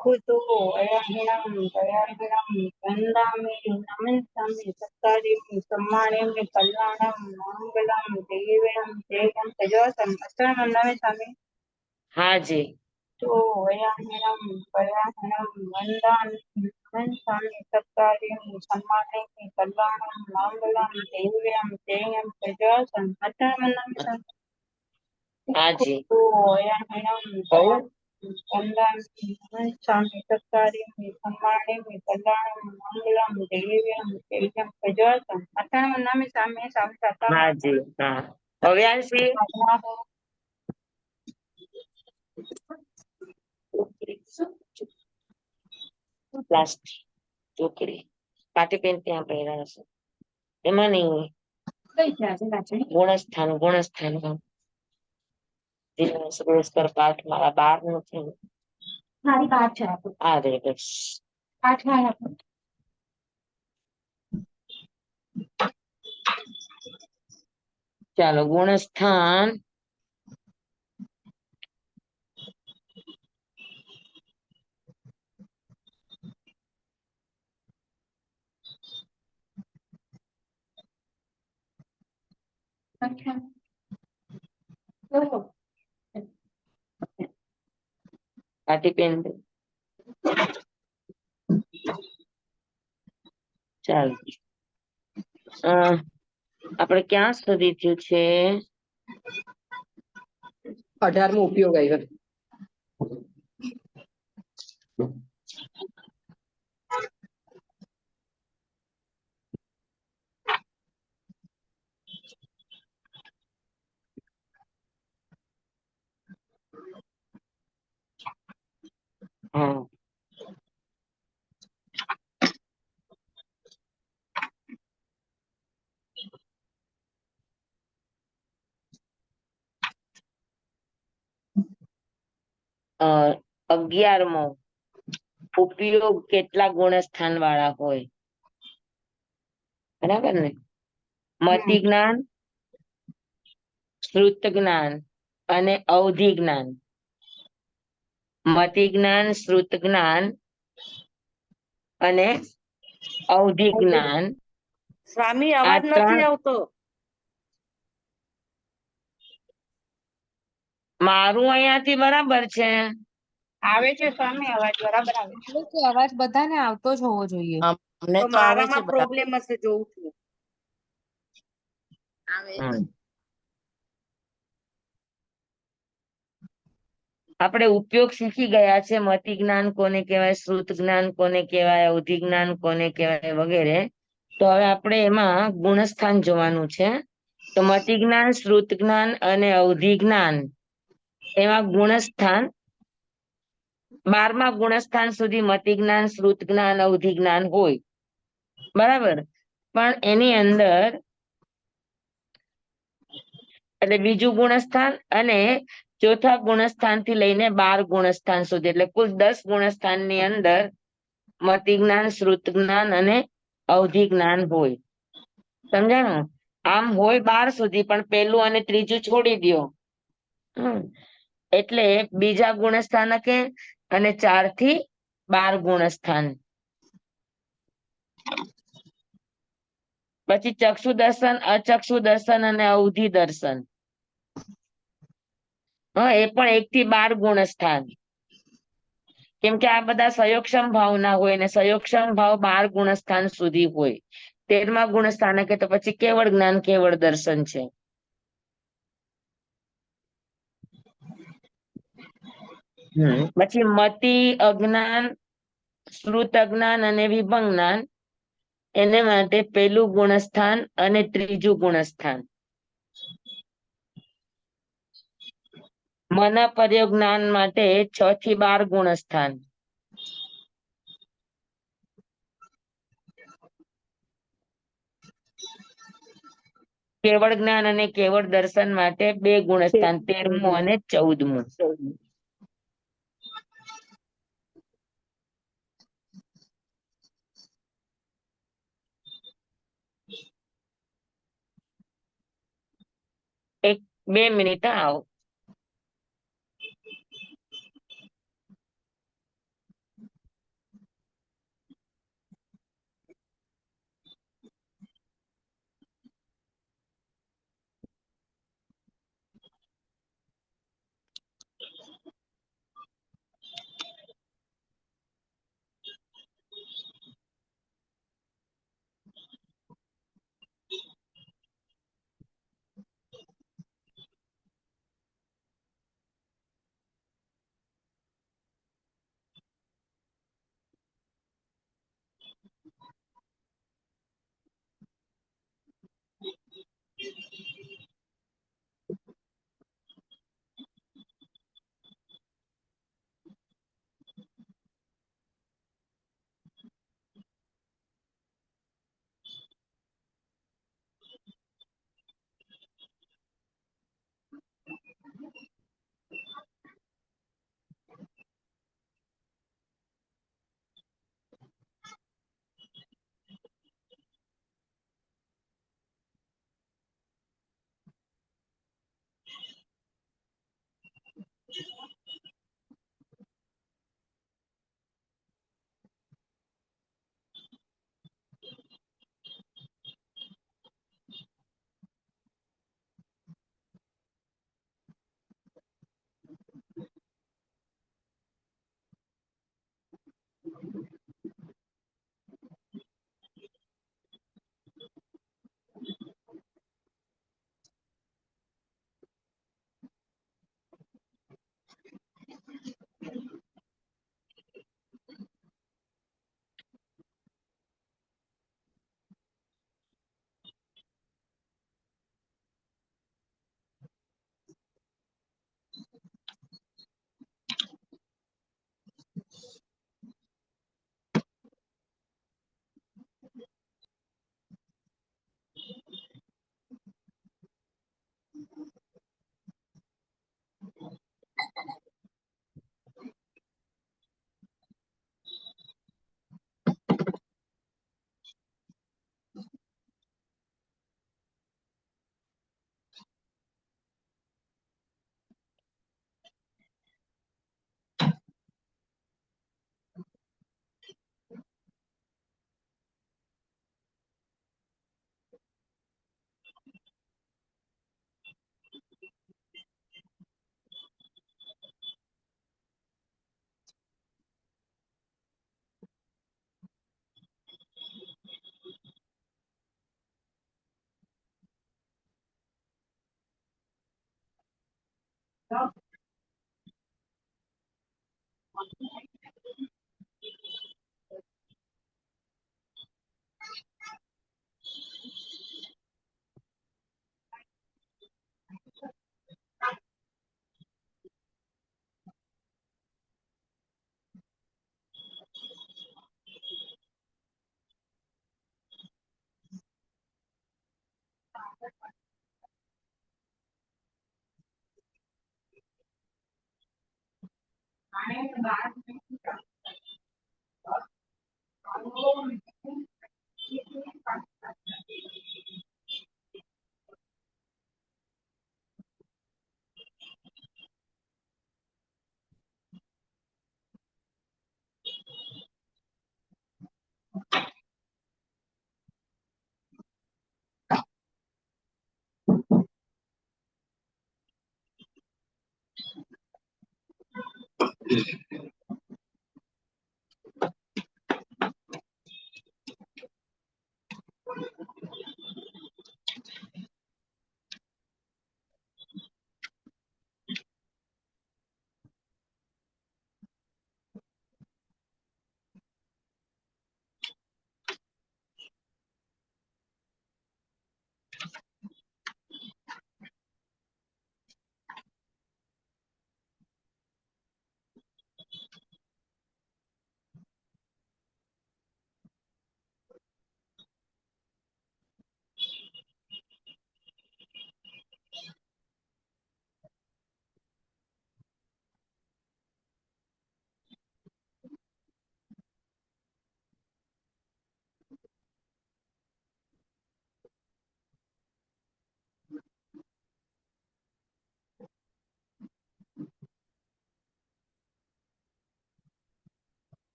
कुतो अयहिणं दयाहिणं वन्दामि नमस्यामि सत्कार्यं सम्मानयामि कल्याणं मङ्गलं देवं देवं तेजसं अष्टमं नमामि। हाँ जी। तो अयहिणं दयाहिणं वन्दामि नमस्यामि सत्कार्यं सम्मानयामि कल्याणं मङ्गलं देवं देवं तेजसं अष्टमं नमामि। हाँ जी। कुतो अयहिणं कहू स्वामी सत्कार्यं सम्मानयामि कल्याणं मङ्गलं देवं तेजं प्रज्वलतं अष्टमं नमामि स्वामी स्वामी हाँ जी। हाँ भव्यांशी પ્લાસ્ટિક ચોકડી પાટી પેન ત્યાં પહેર્યા હશે એમાં નહીં હોય ગુણસ્થાન ગુણસ્થાન પુરસ્કાર પાઠ મારા 12 નું થયું મારી 8 છે આ રે બસ 8 થાય આપણે ચાલો ગુણસ્થાન પાટી પેન ચાલો આપણે ક્યાં સુધી થયું છે 18મો ઉપયોગ આવ્યો હા અ 11મો ઉપયોગ કેટલા ગુણસ્થાન વાળા હોય બરાબર ને મતિ જ્ઞાન શ્રુત જ્ઞાન અને અવધિ જ્ઞાન મતિ જ્ઞાન શ્રુત જ્ઞાન અને અવધિ જ્ઞાન સ્વામી આ અવાજ નથી ત્રણ આવતો મારું અહીંયાથી બરાબર છે આવે છે સ્વામી અવાજ બરાબર આવે છે એટલે કે અવાજ બધાને આવતો જ હોવો જોઈએ તો અમને તો આવે છે મારામાં બરાબર. પ્રોબ્લેમ હશે જોઉં છું આપણે ઉપયોગ શીખી ગયા છે મતિ જ્ઞાન કોને કહેવાય શ્રુત જ્ઞાન કોને કહેવાય અવધિ જ્ઞાન કોને કહેવાય વગેરે તો હવે આપણે એમાં ગુણસ્થાન જોવાનું છે તો મતિ જ્ઞાન શ્રુત જ્ઞાન અને અવધિ જ્ઞાન એમાં ગુણસ્થાન 12મા ગુણસ્થાન સુધી મતિ જ્ઞાન શ્રુત જ્ઞાન અવધિ જ્ઞાન હોય બરાબર પણ એની અંદર એટલે બીજું ગુણસ્થાન અને ચોથા ગુણસ્થાન થી લઈને 12 ગુણસ્થાન સુધી એટલે કુલ 10 ગુણસ્થાન ની અંદર મતિ જ્ઞાન શ્રુત જ્ઞાન અને અવધિ જ્ઞાન હોય સમજાણું આમ હોય 12 સુધી પણ પહેલું અને ત્રીજું છોડી દો એટલે બીજા ગુણસ્થાન કે અને 4 થી 12 ગુણસ્થાન પછી ચક્ષુ દર્શન અચક્ષુ દર્શન અને અવધિ દર્શન એ પણ 1 થી 12 ગુણસ્થાન કેમ કે આ બધા સંયોગક્ષમ ભાવના હોય ને સંયોગક્ષમ ભાવ 12 ગુણસ્થાન સુધી હોય 13મા ગુણસ્થાન કે તો પછી કેવળ જ્ઞાન કેવળ દર્શન છે પછી મતિ અજ્ઞાન શ્રુત અજ્ઞાન અને વિભંગ જ્ઞાન એને માટે પહેલું ગુણસ્થાન અને ત્રીજું ગુણસ્થાન મન પર્યોગ જ્ઞાન માટે 6 થી 12 ગુણસ્થાન કેવળ જ્ઞાન અને કેવળ દર્શન માટે 2 ગુણસ્થાન 13મું અને 14મું એક 2 મિનિટ આવો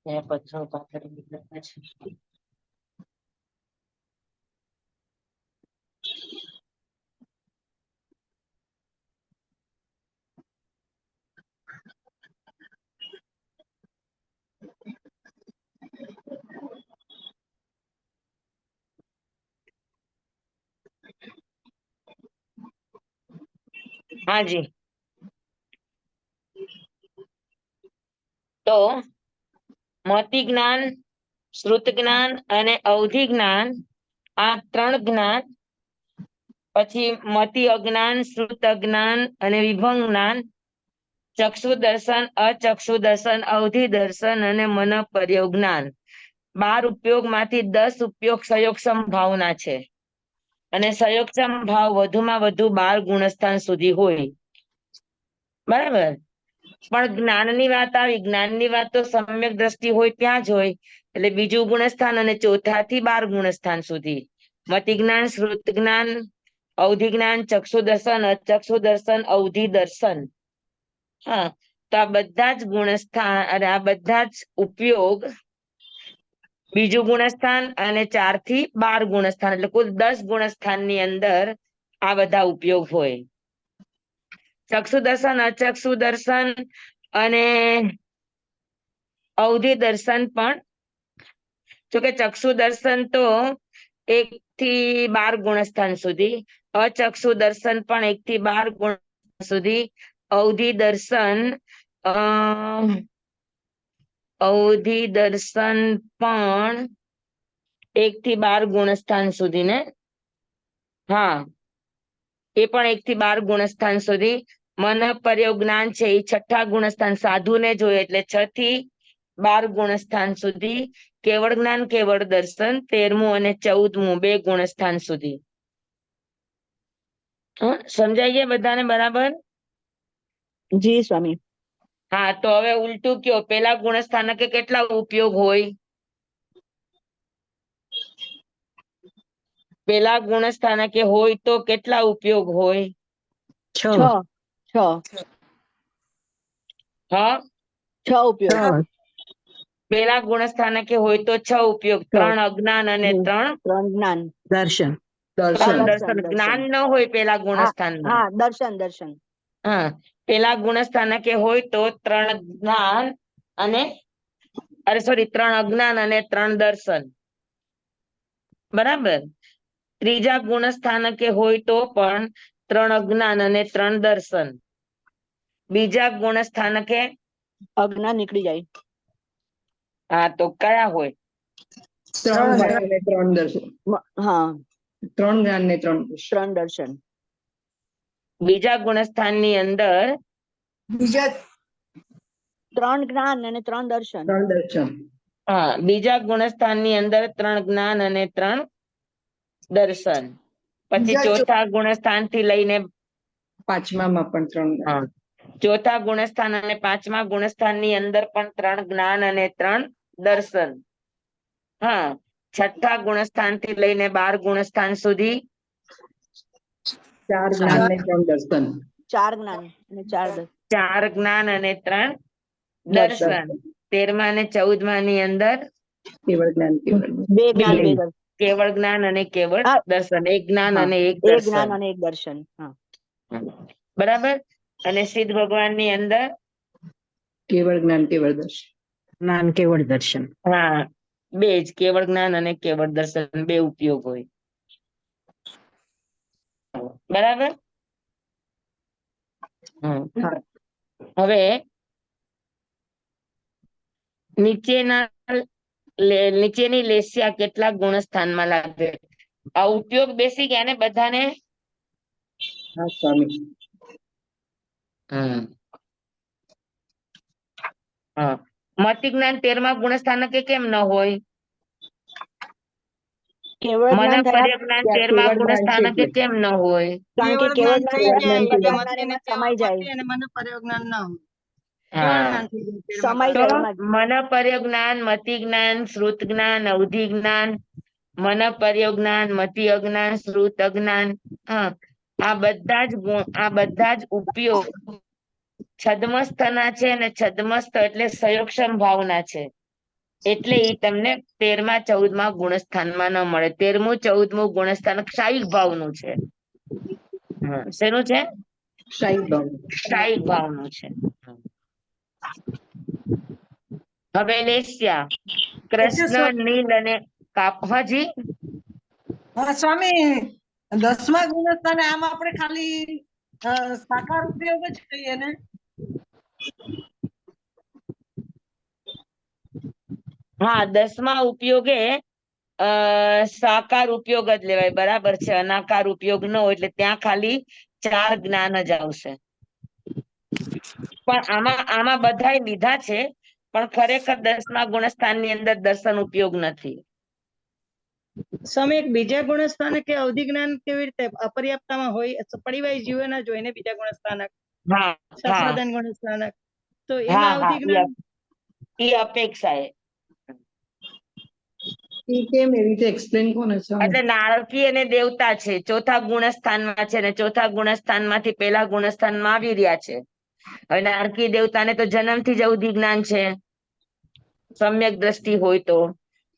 પથ્થરો પાથરી દીધા છે. હાજી, તો મતિ જ્ઞાન, શ્રુત જ્ઞાન અને અવધિ જ્ઞાન, આ 3 જ્ઞાન, પછી મતિ અજ્ઞાન, શ્રુત અજ્ઞાન અને વિભંગ જ્ઞાન, ચક્ષુ દર્શન, અચક્ષુ દર્શન, અવધિ દર્શન અને મન પર્યોગ જ્ઞાન, 12 ઉપયોગમાંથી 10 ઉપયોગ સંયોગ સંભાવના છે. અને સંયોગ સંભાવ વધુમાં વધુ 12 ગુણસ્થાન સુધી હોય. બરાબર. પણ જ્ઞાનની વાત આવી, જ્ઞાનની વાત તો સમ્યક દ્રષ્ટિ હોય ત્યાં જ હોય, એટલે બીજું ગુણસ્થાન અને ચોથાથી 12 ગુણસ્થાન સુધી મતિ જ્ઞાન, શ્રુત જ્ઞાન, અવધિ જ્ઞાન, ચક્ષુ દર્શન, અચક્ષુ દર્શન, અવધિ દર્શન. હા, તો આ બધા જ ગુણસ્થાન અને આ બધા જ ઉપયોગ બીજું ગુણસ્થાન અને 4 થી 12 ગુણસ્થાન એટલે કુલ 10 ગુણસ્થાનની અંદર આ બધા ઉપયોગ હોય. ચક્ષુ દર્શન, અચક્ષુ દર્શન અને અવધિ દર્શન પણ, જોકે ચક્ષુ દર્શન તો 1 થી 12 ગુણસ્થાન સુધી, અચક્ષુ દર્શન પણ 1 થી 12 ગુણસ્થાન સુધી, અવધિ દર્શન પણ 1 થી 12 ગુણસ્થાન સુધી ને, હા એ પણ 1 થી 12 ગુણસ્થાન સુધી. મન પર્યોગ જ્ઞાન છે એ 6થા ગુણસ્થાન સાધુને જોઈએ એટલે 6 થી 12 ગુણસ્થાન સુધી. કેવળ જ્ઞાન કેવળ દર્શન 13મું અને 14મું 2 ગુણસ્થાન સુધી. સમજાઈ ગયા બધાને બરાબર? જી સ્વામી. હા, તો હવે ઉલટું કયો, પેલા ગુણસ્થાનકે કેટલા ઉપયોગ હોય? પેલા ગુણસ્થાનકે હોય તો કેટલા ઉપયોગ હોય? 6 હા, 6 ઉપયોગ. પેલા ગુણસ્થાનકે હોય તો 6 ઉપયોગ, 3 અજ્ઞાન અને 3 3 જ્ઞાન. દર્શન. 3 દર્શન. જ્ઞાન ન હોય પેલા ગુણસ્થાનમાં. હા, દર્શન. હા, પેલા ગુણસ્થાનકે હોય તો 3 જ્ઞાન અને 3 અજ્ઞાન અને 3 દર્શન. બરાબર. ત્રીજા ગુણસ્થાનકે હોય તો પણ 3 અજ્ઞાન અને 3 દર્શન. બીજા ગુણસ્થાનકે અજ્ઞાન નીકળી જાય. હા, તો કયા હોય? 3 જ્ઞાન અને 3 દર્શન. હા, 3 જ્ઞાન ને 3 દર્શન. 3 દર્શન. બીજા ગુણસ્થાનની અંદર 3 જ્ઞાન અને 3 દર્શન. 3 દર્શન. હા, બીજા ગુણસ્થાનની અંદર 3 જ્ઞાન અને 3 દર્શન. પછી ચોથા ગુણસ્થાન થી લઈને 5મામાં પણ 3 જ્ઞાન. ચોથા ગુણસ્થાન અને 5મા ગુણસ્થાનની અંદર પણ 3 જ્ઞાન અને 3 દર્શન. હા, છઠ્ઠા ગુણસ્થાન થી લઈને 12 ગુણસ્થાન સુધી 4 જ્ઞાન ને 3 દર્શન. 4 જ્ઞાન અને 4 દર્શન. 4 જ્ઞાન અને 3 દર્શન. 13મા અને 14મા ની અંદર કેવળ જ્ઞાન કેવળ 2 જ્ઞાન 2 દર્શન. કેવળ જ્ઞાન અને કેવળ દર્શન. 1 જ્ઞાન અને 1 1 દર્શન. જ્ઞાન અને 1 દર્શન. હા, બરાબર. અને સિદ્ધ ભગવાન ની અંદર કેવળ જ્ઞાન કેવળ દર્શન. જ્ઞાન કેવળ દર્શન. હા, 2 જ, કેવળ જ્ઞાન અને કેવળ દર્શન, 2 ઉપયોગ હોય. બરાબર. હવે નીચેની લેસ્યા કેટલા ગુણસ્થાનમાં લાગે? આ ઉપયોગ બેસી ગયા ને બધાને? હા સ્વામી. હા, મતિ જ્ઞાન 13મા ગુણસ્થાનકે કેમ ન હોય? કેવળ મન જ્ઞાન થયા પર્યજ્ઞાન 13મા ગુણસ્થાનકે કેમ ન હોય? કારણ કે કેવળ જ્ઞાન સમાઈ જાય. સમાઈ તો જાય એમાં જ. મન પર્યજ્ઞાન, મતિ જ્ઞાન, શ્રુત જ્ઞાન, અવધિ જ્ઞાન, મન પર્યજ્ઞાન, મતિ અજ્ઞાન, શ્રુત અજ્ઞાન, આ બધા જ ઉપયોગ છદ્મસ્થના છે, અને છદ્મસ્થ એટલે સંયોગક્ષમ ભાવના છે. એટલે એ તમને 13મા 14મા ગુણસ્થાનમાં ન મળે. 13મું 14મું ગુણસ્થાન ક્ષાયિક ભાવનું છે. શેનું છે? ક્ષાયિક ભાવનું છે. હવે લેસ્યા કૃષ્ણ, નીલ અને હાજી સ્વામી, 10મા ગુણસ્થાને આમ આપણે ખાલી સાકાર ઉપયોગ જ કહીએ ને? હા, 10મા ઉપયોગે સાકાર ઉપયોગ જ લેવાય. બરાબર છે. અનાકાર ઉપયોગ ન હોય એટલે ત્યાં ખાલી 4 જ્ઞાન જ આવશે. પણ આમાં બધાય લીધા છે, પણ ખરેખર 10મા ગુણસ્થાનની અંદર દર્શન ઉપયોગ નથી. સ્વામી, એક બીજા ગુણસ્થાન કે અવધિ જ્ઞાન કેવી રીતે અપર્યાપ્તમાં હોય? પરિવાય જીવના જોઈને બીજા ગુણસ્થાનક, સંપાદન ગુણસ્થાનક, તો એમાં અવધિ જ્ઞાન એ અપેક્ષા કેમ એવી રીતે એક્સપ્લેન કોને છે? એટલે નારકી અને દેવતા છે, ચોથા ગુણસ્થાનમાં છે, અને ચોથા ગુણસ્થાનમાંથી પેલા ગુણસ્થાનમાં આવી રહ્યા છે. હવે નારકી દેવતાને તો જન્મથી જ અવધિ જ્ઞાન છે, સમ્યક દ્રષ્ટિ હોય તો.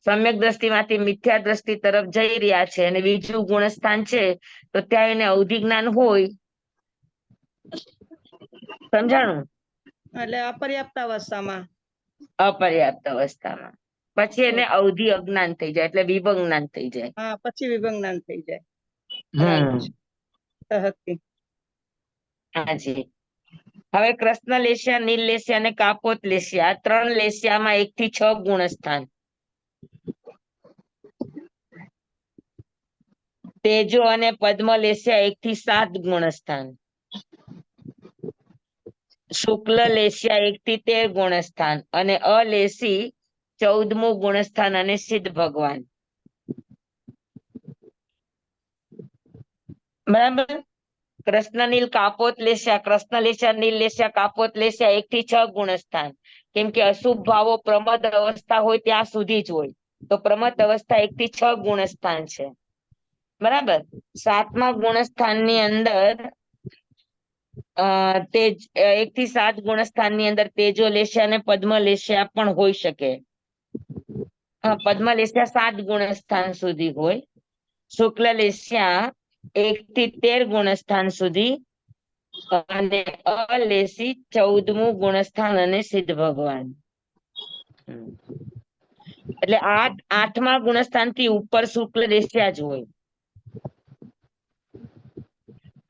સમ્યક દ્રષ્ટિમાંથી મિથ્યા દ્રષ્ટિ તરફ જઈ રહ્યા છે અને બીજું ગુણસ્થાન છે તો ત્યાં એને અવધિ જ્ઞાન હોય. સમજાણું? એટલે અપર્યાપ્ત અવસ્થામાં. અપર્યાપ્ત અવસ્થામાં પછી એને અવધિ અજ્ઞાન થઈ જાય એટલે વિભંગ જ્ઞાન થઈ જાય. હા, પછી વિભંગ જ્ઞાન થઈ જાય. બરાબર છે. સહજથી. હાજી. હવે કૃષ્ણ લેશિયા, નીલ લેશિયા અને કાપોત લેશિયા આ 3 લેશિયામાં 1 થી 6 ગુણસ્થાન. તેજો અને પદ્મ લેશિયા 1 થી 7 ગુણસ્થાન. શુક્લ લેશિયા 1 થી 13 ગુણસ્થાન અને અલેશી 14મું ગુણસ્થાન અને સિદ્ધ ભગવાન. બરાબર. કૃષ્ણ નીલ કાપોત લેશિયા, કૃષ્ણ લેશિયા, નીલ લેશિયા, કાપોત લેશિયા 1 થી 6 ગુણસ્થાન. કેમ કે અશુભ ભાવો પ્રમદ અવસ્થા હોય ત્યાં સુધી જ હોય તો પ્રમદ અવસ્થા 1 થી 6 ગુણસ્થાન છે. બરાબર. 7મા ગુણસ્થાનની અંદર તેજ 1 થી 7 ગુણસ્થાનની અંદર તેજો લેશિયા અને પદ્મ લેશિયા પણ હોઈ શકે. પદ્મ લેશિયા 7 ગુણસ્થાન સુધી હોય. શુક્લ લેશિયા 1 થી 13 ગુણસ્થાન સુધી અને અલેશી 14મું ગુણસ્થાન અને સિદ્ધ ભગવાન. એટલે 8મા ગુણસ્થાન થી ઉપર શુક્લ લેશિયા જ હોય.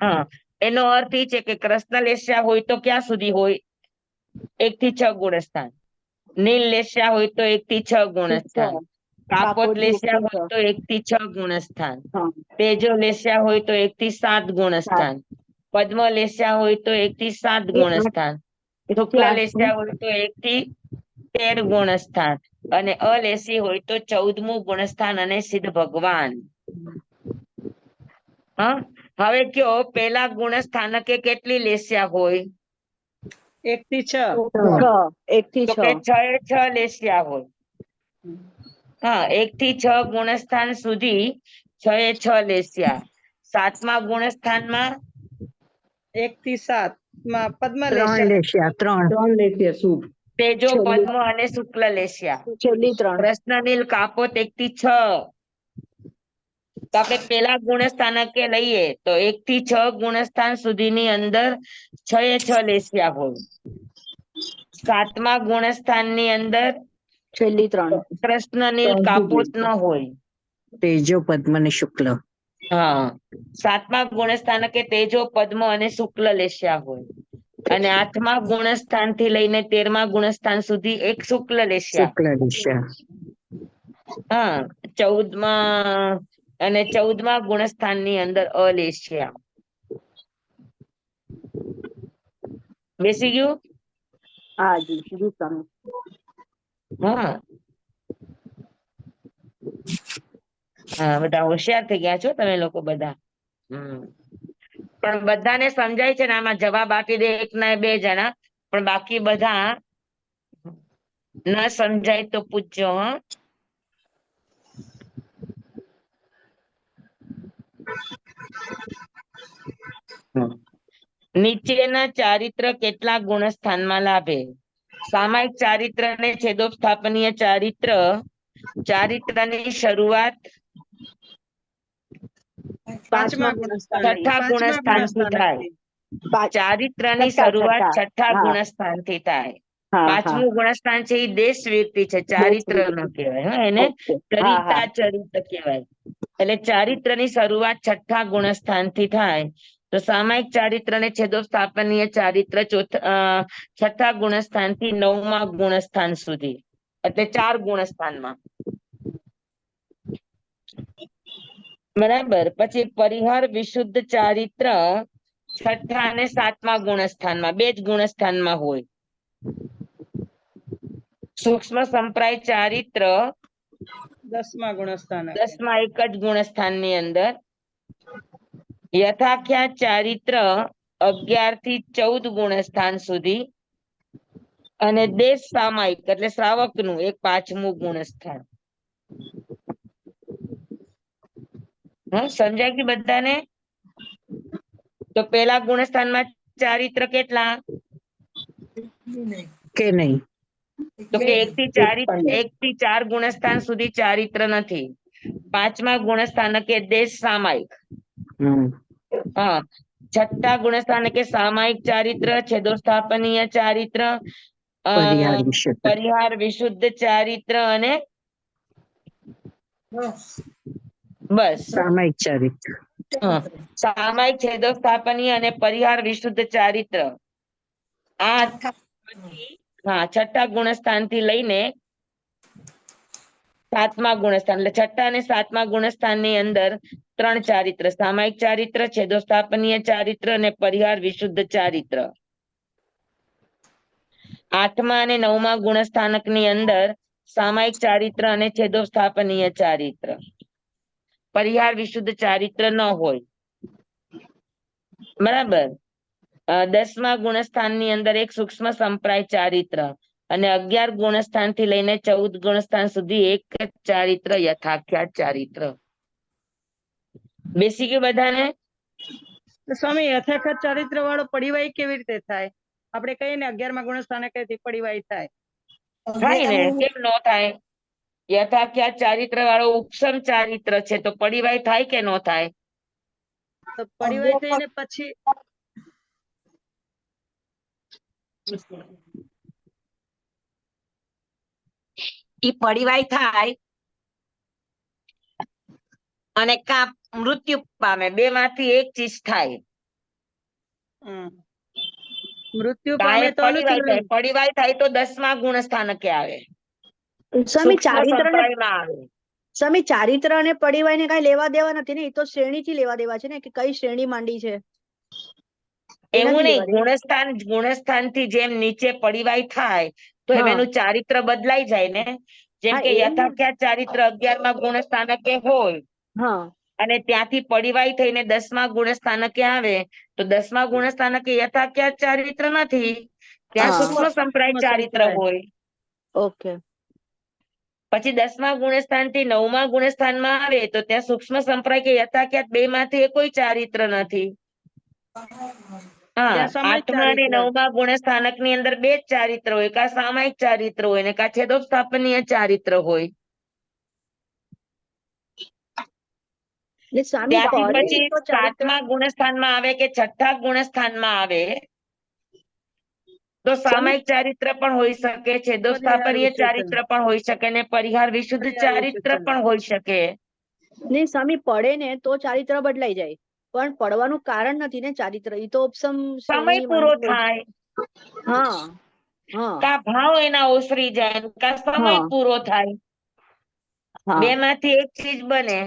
હા, એનો અર્થ એ છે કે કૃષ્ણ લેશિયા હોય તો ક્યાં સુધી હોય? 1 થી 6 ગુણસ્થાન. નીલ લેશિયા હોય તો 1 થી 6 ગુણસ્થાન. કાપોત લેશિયા હોય તો 1 થી 6 ગુણસ્થાન. તેજો લેશિયા હોય તો 1 થી 7 ગુણસ્થાન. પદ્મ લેશિયા હોય તો 1 થી 7 ગુણસ્થાન. શુક્લ લેશિયા હોય તો 1 થી 13 ગુણસ્થાન અને અલેશી હોય તો 14મું ગુણસ્થાન અને સિદ્ધ ભગવાન. હા, હવે કયો પેલા ગુણસ્થાનકે કેટલી લેશિયા હોય? 1 થી 6. 1 થી તો 6. કે 6 લેશિયા હોય. હા, 1 થી 6 ગુણસ્થાન સુધી 6 લેશિયા. 7મા ગુણસ્થાનમાં 1 થી 7 માં પદ્મ 3 લેશિયા 3 લેશિયા શુભ. તેજો પદ્મ અને શુક્લ લેશિયા. છેલ્લી 3. કૃષ્ણ નીલ કાપોત 1 થી 6. તો આપણે પેલા ગુણસ્થાનકે લઈએ તો 1 થી 6 ગુણસ્થાન સુધીની અંદર 6 લેશિયા હોય. 7મા ગુણસ્થાનની અંદર છેલ્લી 3. કૃષ્ણ નીલ કાપોત ન હોય. તેજો પદ્મ ને શુક્લ. હા, 7મા ગુણસ્થાનકે તેજો પદ્મ અને શુક્લ લેશિયા હોય અને 8મા ગુણસ્થાન થી લઈને 13મા ગુણસ્થાન સુધી 1 શુક્લ લેશિયા. શુક્લ લેશિયા. હા, 14મા અને 14મા ગુણસ્થાનની અંદર અલેશિયા. બેસી ગયું? હા જી, જી સ્વામી. હા. હા, બધા હોશિયાર થઈ ગયા છો તમે લોકો બધા. પણ બધાને સમજાય છે ને? આમાં જવાબ આપી દે 1 ના 2 જણા, પણ બાકી બધા ન સમજાય તો પૂછજો. હા, નીચેના ચારિત્ર કેટલા ગુણસ્થાનમાં લાભે? સામાયિક ચારિત્ર અને છેદોપસ્થાપનીય ચારિત્ર. ચારિત્રની શરૂઆત 5મા ગુણસ્થાન. 6ઠા ગુણસ્થાનથી થાય. ચારિત્રની શરૂઆત 6ઠા ગુણસ્થાનથી થાય. 5મું ગુણસ્થાન છે એ દેશ વ્યક્તિ છે, ચારિત્ર નો કહેવાય. એને ચરિતા ચરિત્ર કહેવાય. એટલે ચારિત્રની શરૂઆત 6ઠા ગુણસ્થાનથી થાય. તો સામાયિક ચારિત્ર અને છેદોપસ્થાપનીય ચારિત્ર 6ઠા ગુણસ્થાનથી 9મા ગુણસ્થાન સુધી, એટલે 4 ગુણસ્થાનમાં. બરાબર. પછી પરિહર વિશુદ્ધ ચારિત્ર 6ઠા અને 7મા ગુણસ્થાનમાં, 2 જ ગુણસ્થાનમાં હોય. સૂક્ષ્મ સંપ્રાય ચારિત્ર 10મા ગુણસ્થાન. 10મા 1 જ ગુણસ્થાનની અંદર. યથાખ્યાત ચારિત્ર 11 થી 14 ગુણસ્થાન સુધી અને દેશ સામાયિક એટલે શ્રાવકનું 5મું ગુણસ્થાન. સમજાય કે બધાને? તો પેલા ગુણસ્થાનમાં ચારિત્ર કેટલા? કે નહીં? તો કે એક થી ચાર ગુણસ્થાન સુધી ચારિત્ર નથી. પાંચમા ગુણસ્થાનકે દેશ સામાયિક. હા, છઠ્ઠા ગુણસ્થાનકે સામાયિક ચારિત્ર, છેદોસ્થાપનીય ચારિત્ર, પરિહાર વિશુદ્ધ ચારિત્ર અને બસ. સામાયિક ચારિત્ર. હા, સામાયિક, છેદોસ્થાપનીય અને પરિહાર વિશુદ્ધ ચારિત્ર. આ હા, છઠ્ઠા ગુણસ્થાન થી લઈને સાતમા ગુણસ્થાન, એટલે છઠ્ઠા અને સાતમા ગુણસ્થાન ની અંદર 3 ચારિત્ર: સામાયિક ચારિત્ર, છેદોસ્થાપનીય ચારિત્ર અને પરિહાર વિશુદ્ધ ચારિત્ર. આઠમા અને નવમા ગુણસ્થાનક ની અંદર સામાયિક ચારિત્ર અને છેદોસ્થાપનીય ચારિત્ર. પરિહાર વિશુદ્ધ ચારિત્ર ન હોય. બરાબર. 10મા ગુણસ્થાન ની અંદર એક સૂક્ષ્મ સંપ્રાય ચારિત્ર અને 11 ગુણસ્થાન થી લઈને 14 ગુણસ્થાન સુધી એક ચારિત્ર, યથાખ્યાત ચારિત્ર. બેસી ગયું બધાને? સ્વામી, યથાર્થ ચારિત્ર વાળો પડીવાય કેવી રીતે થાય? આપણે કહીએ ને 11મા ગુણસ્થાનકેથી પડીવાય થાય. થાય ને, કેમ ન થાય? યથાખ્યાત ચારિત્ર વાળો ઉપસમ ચારિત્ર છે, તો પડીવાય થાય કે ન થાય? તો પડીવાય થઈને પછી ઈ પડીવાય થાય અને કા મૃત્યુ પામે, બે માંથી એક ચીજ થાય. મૃત્યુ પામે તો અનુસરણ. પડીવાય થાય તો 10મા ગુણસ્થાનકે આવે, સ્વામી સૂક્ષ્મ ચારિત્ર ને સંપ્રાયમાં આવે. સ્વામી ચારિત્ર અને પડીવાય ને કઈ લેવા દેવા નથી ને, એ તો શ્રેણી થી લેવા દેવા છે ને, કે કઈ શ્રેણી માંડી છે. એવું એનાથી નહીં, લેવા દેવા. ગુણસ્થાન થી જેમ નીચે પડીવાય થાય તો હા એનું ચારિત્ર બદલાઈ જાય ને. જેમ હા કે એ યથાખ્યાત ચારિત્ર 11મા ગુણસ્થાનકે હોય હા અને ત્યાંથી પડીવાય થઈને 10મા ગુણસ્થાનકે આવે, તો 10મા ગુણસ્થાનકે યથાખ્યાત ચારિત્ર નથી, ત્યાં હા સૂક્ષ્મ સંપ્રાય ચારિત્ર હોય. ઓકે. પછી 10મા ગુણસ્થાન થી 9મા ગુણસ્થાનમાં આવે તો ત્યાં સૂક્ષ્મ સંપ્રાય કે યથાખ્યાત બે માંથી કોઈ ચારિત્ર નથી. હા, ત્યાં સામાયિક 8મા અને ચારિત્ર. 9મા ગુણસ્થાનક ની અંદર 2 જ ચારિત્ર હોય, કા સામાયિક ચારિત્ર હોય ને કા છેદોસ્થાપનીય ચારિત્ર હોય. એટલે સ્વામી ત્યાંથી પડે પછી તો ચારિત્ર 7મા ગુણસ્થાનમાં આવે કે છઠ્ઠા ગુણસ્થાનમાં આવે તો સ્વામી સામાયિક ચારિત્ર પણ હોઈ શકે, પરિહાર છેદોસ્થાપનીય વિશેષણ. ચારિત્ર પણ હોઈ શકે ને પરિહાર વિશુદ્ધ પરિહાર ચારિત્ર વિશેષણ. પણ હોઈ શકે. ને સ્વામી પડે ને તો ચારિત્ર બદલાઈ જાય, પણ પડવાનું કારણ નથી ને ચારિત્ર, એ તો ઉપસમ સમય શ્રેણી પૂરો થાય, હા હા કા ભાવ એના ઓસરી જાય, કા સમય હા પૂરો થાય, હા બે માંથી એક ચીજ બને.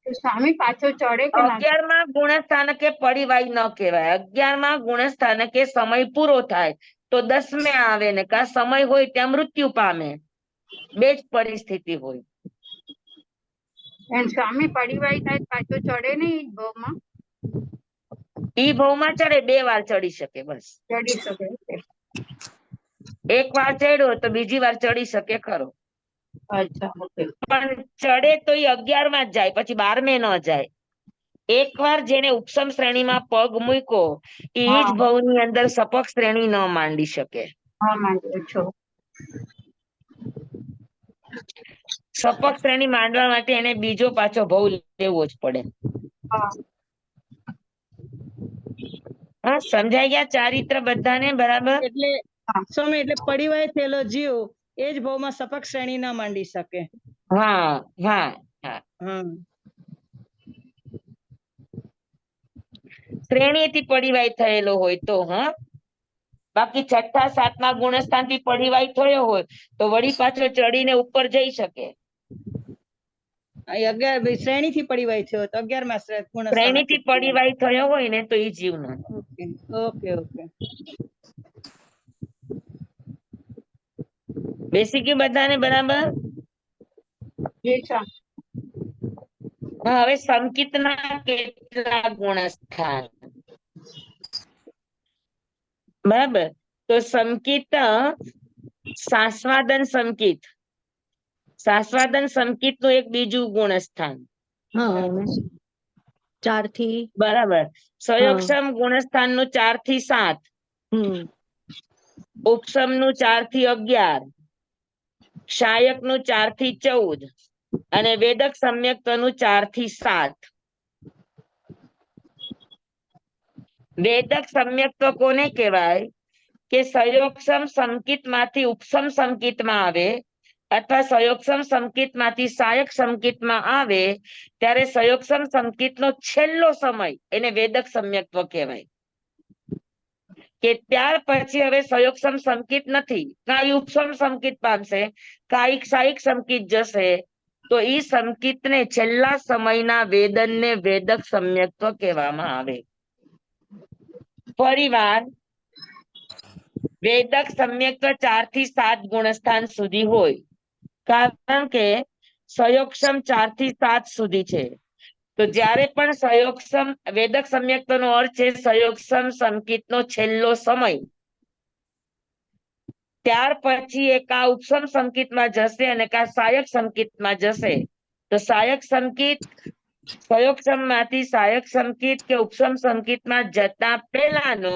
તો સ્વામી પાછો ચડે કે ના? 11મા ગુણસ્થાનકે પડીવાય ન કહેવાય. 11મા ગુણસ્થાનકે સમય પૂરો થાય તો 10મે આવે ને કા સમય હોય ત્યાં મૃત્યુ પામે, બે જ પરિસ્થિતિ હોય. અને સ્વામી પડીવાય થાય તો પાછો ચડે નહીં ભાવમાં? ઈ ભાવમાં ચડે, 2 વાર ચડી શકે, બસ. ચડી શકે. એક વાર ચડ્યો તો બીજી વાર ચડી શકે ખરો, અચ્છા, ઓકે. પણ ચડે તો એ 11માં જ જાય, પછી 12મે ન જાય. એક વાર જેને ઉપસમ શ્રેણીમાં પગ મૂક્યો એ જ હા ભવની અંદર સપક શ્રેણી ન માંડી શકે. હા, માંડ્યો છો. સપક શ્રેણી માંડવા માટે એને બીજો પાછો ભવ લેવો જ પડે. હા. હા, સમજાઈ ગયા ચારિત્ર બધાને બરાબર? એટલે સ્વામી, એટલે પડીવાય થયેલો જીવ એ જ ભાવમાં સપક શ્રેણી ના માંડી શકે. હા હા હા. હમ. શ્રેણીથી પડીવાય થયેલો હોય તો, હા. બાકી છઠ્ઠા સાતમા ગુણસ્થાન થી પડીવાય થયો હોય તો વળી પાછો ચડીને ઉપર જઈ શકે. 11 શ્રેણી થી પડીવાય થયો તો 11મા ગુણસ્થાન. શ્રેણીથી પડીવાય થયો હોય ને તો એ જીવનો. Okay okay okay. બેસી ગયું બધાને બરાબર? જે છે. હા, હવે સંકિતના કેટલા ગુણસ્થાન? બરાબર, તો સંકિત સાસ્વાદન સંકિત, સાસ્વાદન સંકિત નું એક બીજું ગુણસ્થાન. હા 4 થી બરાબર, સંયોગક્ષમ ગુણસ્થાન નું 4 થી 7. હમ ઉપસમ નું 4 થી 11, શાયક નું 4 થી 14 અને વેદક સમ્યક્ત નું 4 થી 7. વેદક સમ્યક્ત કોને કહેવાય કે સંયોગક્ષમ સંકિત માંથી ઉપસમ સંકિત માં આવે અથવા સંયોગક્ષમ સંકિત માંથી સહાયક સંકિત માં આવે ત્યારે સંયોગક્ષમ સંકિત નો છેલ્લો સમય એને વેદક સમ્યક્ત્વ કહેવાય. કે ત્યાર પછી હવે સંયોગક્ષમ સંકિત નથી, કાંઈ ઉપસમ સંકિત પામશે, કાંઈક સહાયક સંકિત જશે, તો ઈ સંકિતને છેલ્લા સમયના વેદનને વેદક સમ્યક્ત્વ કહેવામાં આવે. ફરીવાર વેદક સમ્યક્ત્વ 4 થી 7 ગુણસ્થાન સુધી હોય, કારણ કે સંયોગક્ષમ 4 થી 7 સુધી છે. તો જ્યારે પણ સંયોગક્ષમ વેદક સમ્યક્ત્વ નો અર્થ છે સંયોગક્ષમ સંકિતનો છેલ્લો સમય, ત્યાર પછી એ કા ઉપસમ સંકિતમાં જશે અને કા સહાયક સંકિતમાં જશે. તો સહાયક સંકિત સંયોગક્ષમ માંથી સહાયક સંકિત કે ઉપસમ સંકિતમાં જતા પહેલાનો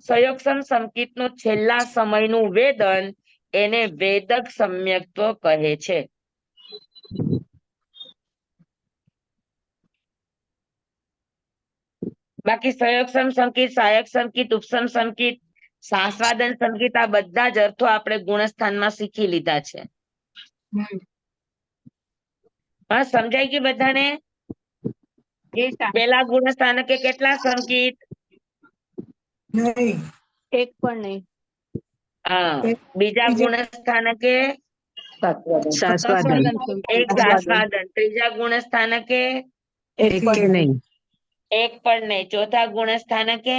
સંયોગક્ષમ સંકિતનો છેલ્લા સમયનું વેદન એને વેદક સમ્યક્ત્વ કહે છે. બાકી સંયોગક્ષમ સંકિત, સહાયક સંકિત, ઉપસમ સંકિત, સાસ્વાદન સંકિત આ બધા જ અર્થો આપણે ગુણસ્થાનમાં શીખી લીધા છે. હા, સમજાઈ ગયું બધાને? પેલા ગુણસ્થાનકે કેટલા સંકિત? એક પણ નહીં. હા, બીજા ગુણસ્થાનકે સાસ્વાદન એક સાસ્વાદન, ત્રીજા ગુણસ્થાનકે એક કે નહીં. એક પણ નહીં, ચોથા ગુણસ્થાનકે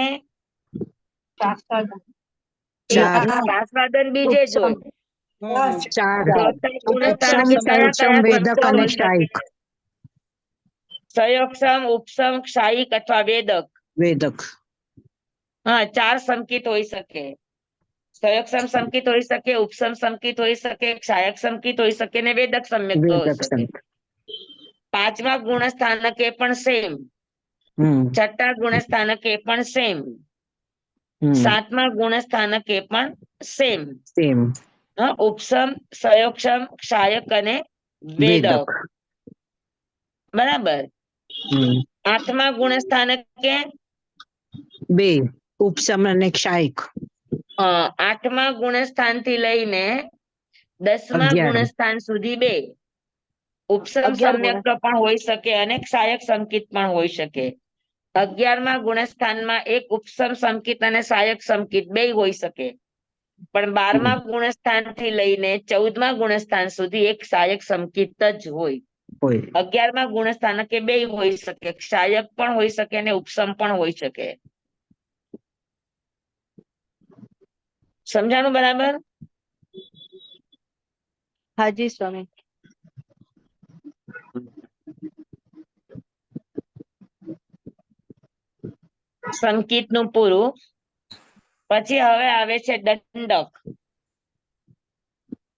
ચાર સાસ્વાદન બીજે જ હોય. ચાર ચોથા ગુણસ્થાનકે ઉપસમ, કયા સંયોગક્ષમ, કયા વેદક સંકિત અને હોઈ શકે? શાયિક. સંયોગક્ષમ, ઉપસમ, શાયિક અથવા વેદક. વેદક. હા, 4 સંકિત હોઈ શકે. સંયોગક્ષમ સંકિત હોઈ શકે, ઉપસમ સંકિત હોઈ શકે, સહાયક સંકિત હોઈ શકે ને વેદક સમ્યક્ત હોઈ વેદક શકે. સંકિત. પાંચમા ગુણસ્થાનકે પણ સેમ, છઠ્ઠા ગુણસ્થાનકે પણ સેમ, સાતમા ગુણસ્થાનકે પણ સેમ. સેમ. ઉપસમ, સંયોગક્ષમ, સહાયક અને વેદક. વેદક. બરાબર. આઠમા ગુણસ્થાનકે 2 ઉપસમ અને શાયિક. આઠમા ગુણસ્થાન થી લઈને 10મા 11. ગુણસ્થાન સુધી 2. ઉપસમ 11 સમ્યક્ત પણ હોઈ શકે અને સહાયક સંકિત પણ હોઈ શકે. 11મા ગુણસ્થાનમાં એક ઉપસમ સંકિત અને સહાયક સંકિત બે હોઈ શકે. પણ 12મા ગુણસ્થાન થી લઈને 14મા ગુણસ્થાન સુધી એક સહાયક સંકિત જ હોય. 11મા ગુણસ્થાનકે 2 હોઈ શકે, સહાયક પણ હોઈ શકે અને ઉપસમ પણ હોઈ શકે. સમજાણું બરાબર? હાજી સ્વામી. સંકિત નું પૂરું. પછી હવે આવે છે દંડક.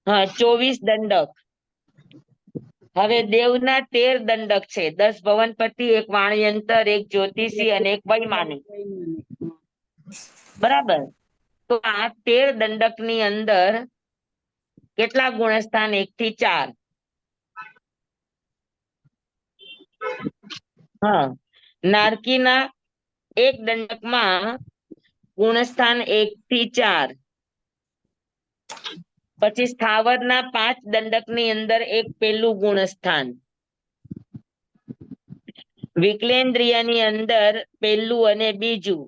હા, 24 દંડક. હવે દેવના 13 દંડક છે. 10 ભવનપતિ, 1 વાણિયંતર, 1 જ્યોતિષી અને 1 વૈમાનિક. બરાબર. તો આ 13 દંડક ની અંદર કેટલા ગુણસ્થાન? 1 થી 4. હા, નારકીના 1 દંડકમાં ગુણસ્થાન 1 થી 4. પછી સ્થાવરના 5 દંડક ની અંદર એક પેલું ગુણસ્થાન. વિકલેન્દ્રિયની અંદર પહેલું અને બીજું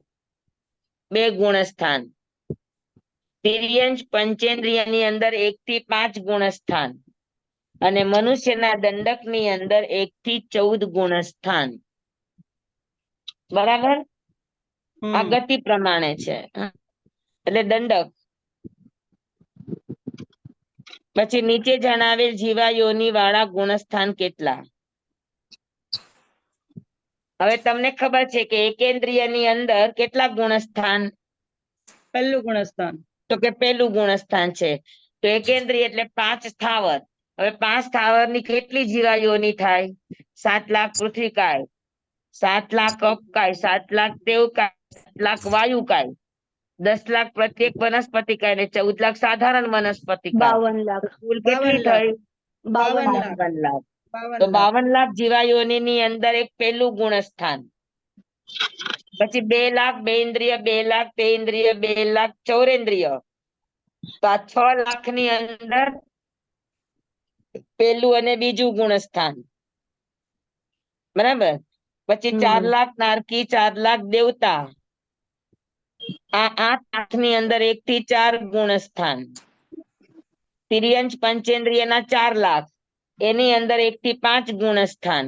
2 ગુણસ્થાન. તિર્યંશ પંચેન્દ્રિયની અંદર 1 થી 5 ગુણસ્થાન અને મનુષ્યના દંડક ની અંદર 1 થી 14 ગુણસ્થાન. બરાબર. આ ગતિ પ્રમાણે છે. એટલે દંડક. પછી નીચે જણાવેલ જીવાયોની વાળા ગુણસ્થાન કેટલા? હવે તમને ખબર છે કે એકેન્દ્રિયની અંદર કેટલા ગુણસ્થાન? પહેલું ગુણસ્થાન. તો કે પહેલું ગુણસ્થાન છે. તો એકેન્દ્રિય એટલે 5 સ્થાવર. હવે 5 સ્થાવર ની કેટલી જીવાયોની થાય? 7 લાખ પૃથ્વીકાય, 7 લાખ અપકાય, 7 લાખ દેવકાય, 7 લાખ વાયુકાય. 10 લાખ પ્રત્યેક વનસ્પતિકા એટલે 14 લાખ સાધારણ વનસ્પતિકા. 52 લાખ. કુલ 52 કેટલી લાખ. થઈ? 52 લાખ. 52 લાખ. 52 તો લાખ. 52 લાખ જીવાયોની અંદર એક પહેલું ગુણસ્થાન, પછી 2 લાખ 2 ઇન્દ્રિય, 2 લાખ 3 ઇન્દ્રિય, 2 લાખ ચૌરેન્દ્રિય. તો આ 6 લાખ ની અંદર પહેલું અને બીજું ગુણસ્થાન, બરાબર. પછી 4 લાખ નારકી, 4 લાખ દેવતા. આ 8 લાખ ની અંદર 1 થી 4 ગુણસ્થાન. તિર્યંચ પંચેન્દ્રિયના 4 લાખ, એની અંદર 1 થી 5 ગુણસ્થાન,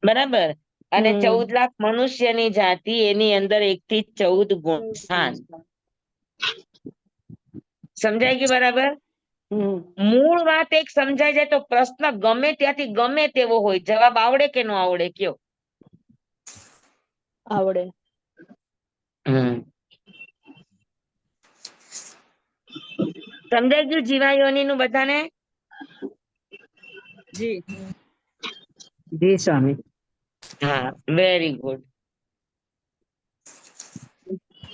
બરાબર. અને 14 લાખ મનુષ્યની જાતિ, એની અંદર 1 થી 14 ગુણસ્થાન. સમજાઈ ગયું બરાબર? મૂળ વાત એક સમજાય જાય તો પ્રશ્ન ગમે ત્યાંથી ગમે તેવો હોય, જવાબ આવડે કે ન આવડે કયો? આવડે. સમજાઈ ગયું જીવાયોની નું બધાને? જી. જી સ્વામી. હા, વેરી ગુડ.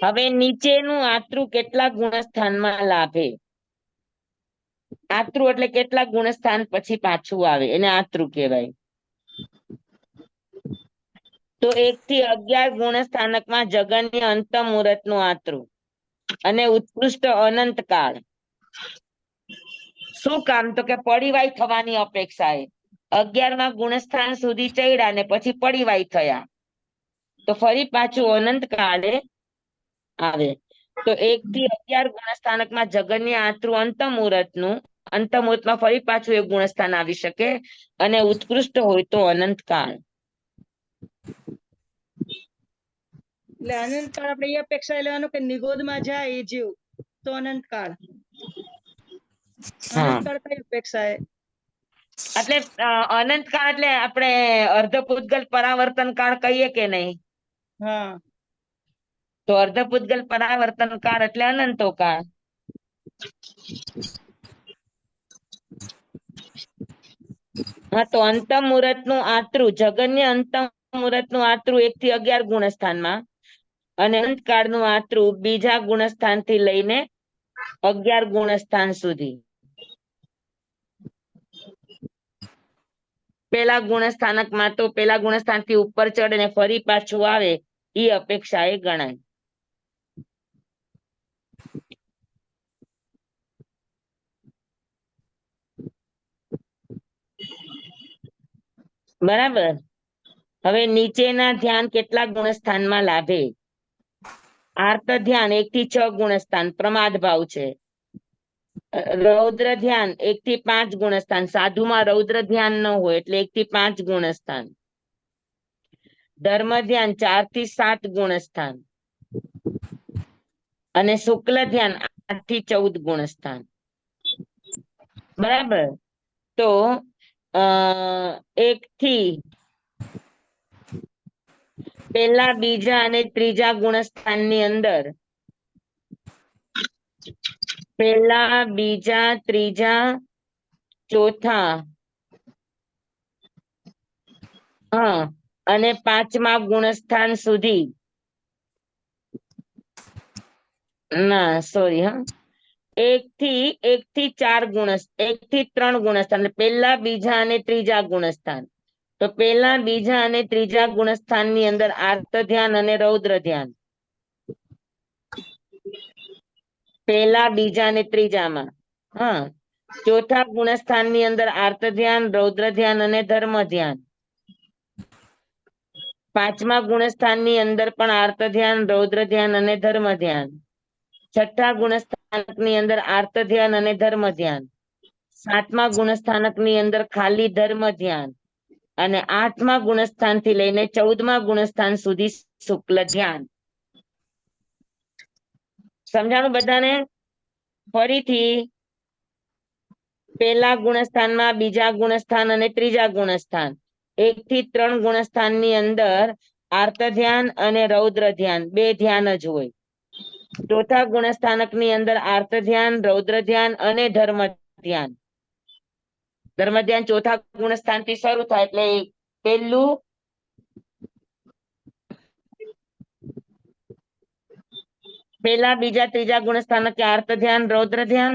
હવે નીચેનું આતૃ કેટલા ગુણસ્થાનમાં લાભે? આતૃ એટલે કેટલા ગુણસ્થાન પછી પાછું આવે, એને આતૃ કહેવાય. તો 1 થી 11 ગુણસ્થાનકમાં જગન્ય અંત મુહૂર્ત નું આતૃ અને ઉત્કૃષ્ટ અનંત કાળ. શું કામ? તો કે પડીવાય થવાની અપેક્ષાએ 11મા ગુણસ્થાન સુધી ચડ્યા ને પછી પડીવાય થયા, તો ફરી પાછું અનંત કાળે આવે. તો 1 થી 11 ગુણસ્થાનકમાં જગન્ય આતૃ અંત મુહૂર્તનું, અંત મુહૂર્તમાં ફરી પાછું એક ગુણસ્થાન આવી શકે, અને ઉત્કૃષ્ટ હોય તો અનંત કાળ. એટલે અનંતકાળ આપણે એ અપેક્ષા લેવાનું કે નિગોદમાં જાય એ જીવ તો અનંતકાળ. અનંતકાળ કઈ અપેક્ષા એ? એટલે અનંતકાળ એટલે આપણે અર્ધપૂતગલ પરાવર્તન કાળ કહીએ કે નહીં? હા. તો અર્ધપૂતગલ પરાવર્તન કાળ એટલે અનંતો કાળ. હા, તો અંત મુહૂર્ત નું આતૃ, જગન્ય અંત મુહૂર્ત નું આતૃ 1 થી 11 ગુણસ્થાનમાં, અને અંતકાળ નું આતૃ બીજા ગુણસ્થાન થી લઈને 11 ગુણસ્થાન સુધી. પેલા ગુણસ્થાનકમાં તો પેલા ગુણસ્થાન થી ઉપર ચડે ને ફરી પાછું આવે, એ અપેક્ષા એ ગણાય. બરાબર. હવે નીચેના ધ્યાન કેટલા ગુણસ્થાનમાં લાભે? આર્ત ધ્યાન 1 થી 6 ગુણસ્થાન, પ્રમાદ ભાવ છે. રૌદ્ર ધ્યાન 1 થી 5 ગુણસ્થાન, સાધુમાં રૌદ્ર ધ્યાન ન હોય એટલે 1 થી 5 ગુણસ્થાન. ધર્મ ધ્યાન 4 થી 7 ગુણસ્થાન, અને શુક્લ ધ્યાન 8 થી 14 ગુણસ્થાન. બરાબર. તો 1 થી પહેલા, બીજા અને ત્રીજા ગુણસ્થાનની અંદર, પહેલા, બીજા, ત્રીજા, ચોથા, હા, અને 5મા ગુણસ્થાન સુધી, ના સોરી, હા, 1 થી 4 ગુણસ્થાન, 1 થી 3 ગુણસ્થાન, પહેલા, બીજા અને ત્રીજા ગુણસ્થાન. તો પહેલા, બીજા અને ત્રીજા ગુણસ્થાનની અંદર આર્ત ધ્યાન અને રૌદ્ર ધ્યાન. પહેલા, બીજા અને ત્રીજામાં. હા, ચોથા ગુણસ્થાનની અંદર આર્ત ધ્યાન, રૌદ્ર ધ્યાન અને ધર્મ ધ્યાન. 5મા ગુણસ્થાનની અંદર પણ આર્ત ધ્યાન, રૌદ્ર ધ્યાન અને ધર્મ ધ્યાન. 6થા ગુણસ્થાનકની અંદર આર્ત ધ્યાન અને ધર્મ ધ્યાન. 7મા ગુણસ્થાનકની અંદર ખાલી ધર્મ ધ્યાન, અને 8મા ગુણસ્થાન થી લઈને 14મા ગુણસ્થાન સુધી શુક્લ ધ્યાન. સમજાણું બધાને? ફરીથી પહેલા ગુણસ્થાનમાં, બીજા ગુણસ્થાન અને ત્રીજા ગુણસ્થાન, 1 થી 3 ગુણસ્થાનની અંદર આર્ત ધ્યાન અને રૌદ્ર ધ્યાન, 2 ધ્યાન જ હોય. ચોથા ગુણસ્થાનકની અંદર આર્ત ધ્યાન, રૌદ્ર ધ્યાન અને ધર્મ ધ્યાન. ધર્મ ધ્યાન ચોથા ગુણસ્થાન થી શરૂ થાય એટલે પહેલું, પેલા બીજા ત્રીજા ગુણસ્થાનકે આર્ત ધ્યાન રૌદ્ર ધ્યાન,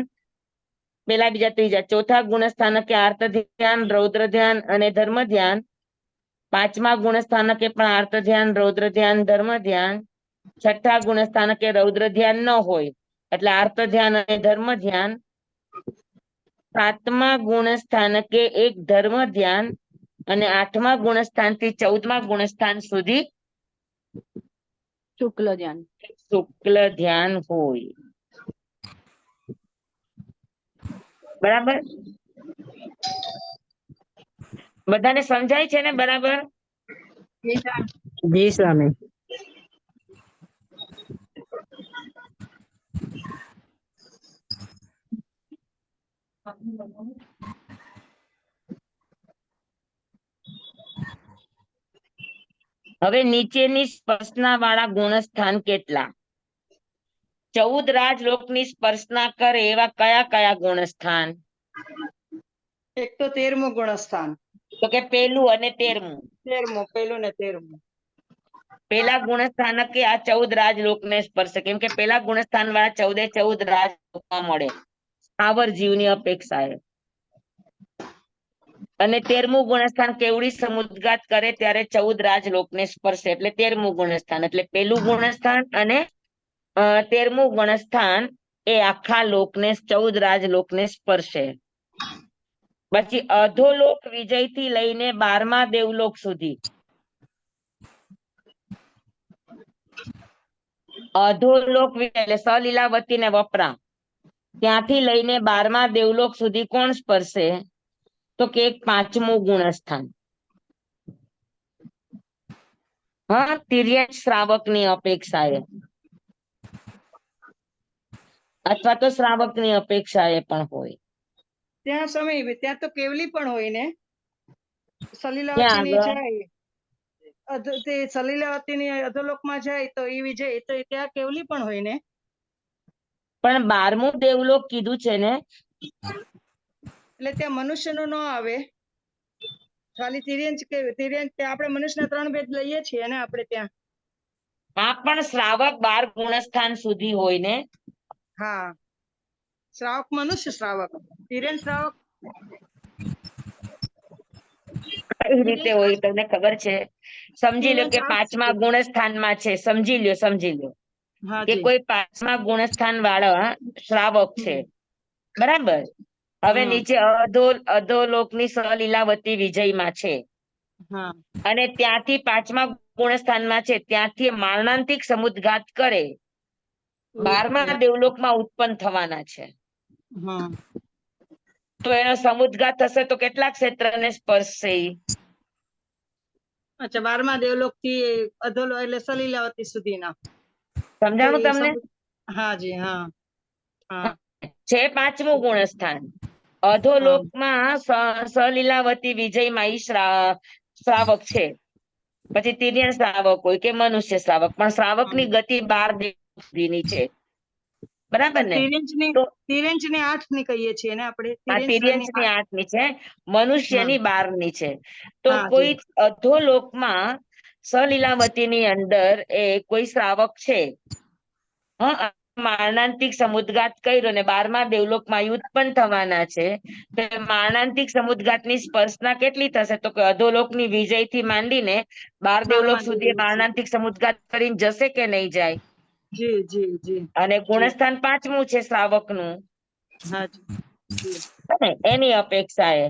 પેલા બીજા ત્રીજા ચોથા ગુણસ્થાનકે આર્ત ધ્યાન રૌદ્ર ધ્યાન અને ધર્મ ધ્યાન, પાંચમા ગુણસ્થાનકે પણ આર્ત ધ્યાન રૌદ્ર ધ્યાન ધર્મ ધ્યાન, છઠ્ઠા ગુણસ્થાનકે રૌદ્ર ધ્યાન ન હોય એટલે આર્ત ધ્યાન અને ધર્મ ધ્યાન, સાતમા ગુણસ્થાનકે એક ધર્મ ધ્યાન અને આઠમા ગુણસ્થાન થી 14મા ગુણસ્થાન સુધી શુક્લ ધ્યાન. શુક્લ ધ્યાન હોય. બરાબર, બધાને સમજાય છે ને? બરાબર. જી સ્વામી. હવે નીચેની સ્પર્શના વાળા ગુણસ્થાન કેટલા? 14 રાજલોકની સ્પર્શના કરે એવા કયા કયા ગુણસ્થાન? એક તો 13મું ગુણસ્થાન, તો કે પેલું અને 13મું. 13મું, પેલું ને 13મું. પેલા ગુણસ્થાનકે આ 14 રાજલોકને સ્પર્શે, કેમ કે પેલા ગુણસ્થાન વાળા 14 રાજલોકમાં મળે સ્થાવર જીવની અપેક્ષાએ. અને 13મું ગુણસ્થાન કેવડી સમુદ્ગાત કરે ત્યારે 14 રાજલોકને સ્પર્શે એટલે 13મું ગુણસ્થાન. એટલે પેલું ગુણસ્થાન અને 13મું ગુણસ્થાન એ આખા લોકને 14 રાજલોકને સ્પર્શે. પછી અધોલોક વિજય થી લઈને 12મા દેવલોક સુધી, અધોલોક વિજય એટલે સલીલાવતી ને વપરા, ત્યાંથી લઈને 12મા દેવલોક સુધી કોણ સ્પર્શે? તો કે 5મું ગુણસ્થાન. હા, તિર્યક શ્રાવકની અપેક્ષાએ અથવા તો શ્રાવકની અપેક્ષાએ પણ હોય. ત્યાં સમય ત્યાં તો કેવલી પણ હોય ને, ક્યાં સલીલાવતીની આગળ? જાય તે સલીલાવતીની અધોલોકમાં જાય તો એ વિજય તો ત્યાં કેવલી પણ હોય ને. પણ 12મું દેવલોક કીધું છે ને, એટલે ત્યાં મનુષ્યનો ન આવે, ખાલી તિર્યંચ કે તિર્યંચ આપણે મનુષ્યના 3 ભેદ લઈએ છીએ ને આપણે ત્યાં. આ પણ શ્રાવક 12 ગુણસ્થાન સુધી હોય ને. હા, શ્રાવક મનુષ્ય શ્રાવક, તિર્યંચ શ્રાવક કઈ રીતે હોય તમને ખબર છે? સમજી લો કે 5મા ગુણસ્થાનમાં છે, સમજી લ્યો હા કે જી. કોઈ 5મા ગુણસ્થાન વાળા શ્રાવક છે, બરાબર. હવે હમ. નીચે અધોલોકની સલીલાવતી વિજયમાં છે હા અને ત્યાંથી 5મા ગુણસ્થાનમાં છે, ત્યાંથી મારણાંતિક સમુદ્ઘાત કરે 12મા દેવલોકમાં ઉત્પન્ન થવાના છે. હમ. તો એનો સમુદ્ઘાત થશે તો કેટલા ક્ષેત્રને સ્પર્શશે ઈ? અચ્છા, 12મા દેવલોક થી અધોલોક એટલે સલીલાવતી સુધીના. સમજાણું તમને? હા જી. હા હા છે 5મું ગુણસ્થાન. હા અધોલોકમાં સલીલાવતી વિજયમાં ઈ શ્રાવક છે. પછી તિર્યક શ્રાવક હોય કે મનુષ્ય શ્રાવક, પણ શ્રાવકની ગતિ 12 દેવલોક સુધીની છે, બરાબર ને? તો તિર્યંચ ને 8 ની કહીએ છીએ ને આપણે. આ તિર્યંચની 8ની છે, મનુષ્યની 12ની છે. તો હા જી. કોઈ અધોલોકમાં સલીલાવતીની અંદર એ કોઈ શ્રાવક છે, મારણાંતિક સમુદ્ઘાત કર્યો ને 12મા દેવલોકમાં ઉત્પન્ન થવાના છે, તો મારણાંતિક સમુદ્ઘાતની સ્પર્શના કેટલી થશે? તો કે અધોલોકની વિજયથી માંડીને 12 દેવલોક 12મા સુધી દેવલોક મારણાંતિક સમુદ્ઘાત કરીને જશે કે નહીં જાય? જી જી જી. અને જી. ગુણસ્થાન 5મું છે શ્રાવકનું, હા જી. એની અપેક્ષાએ.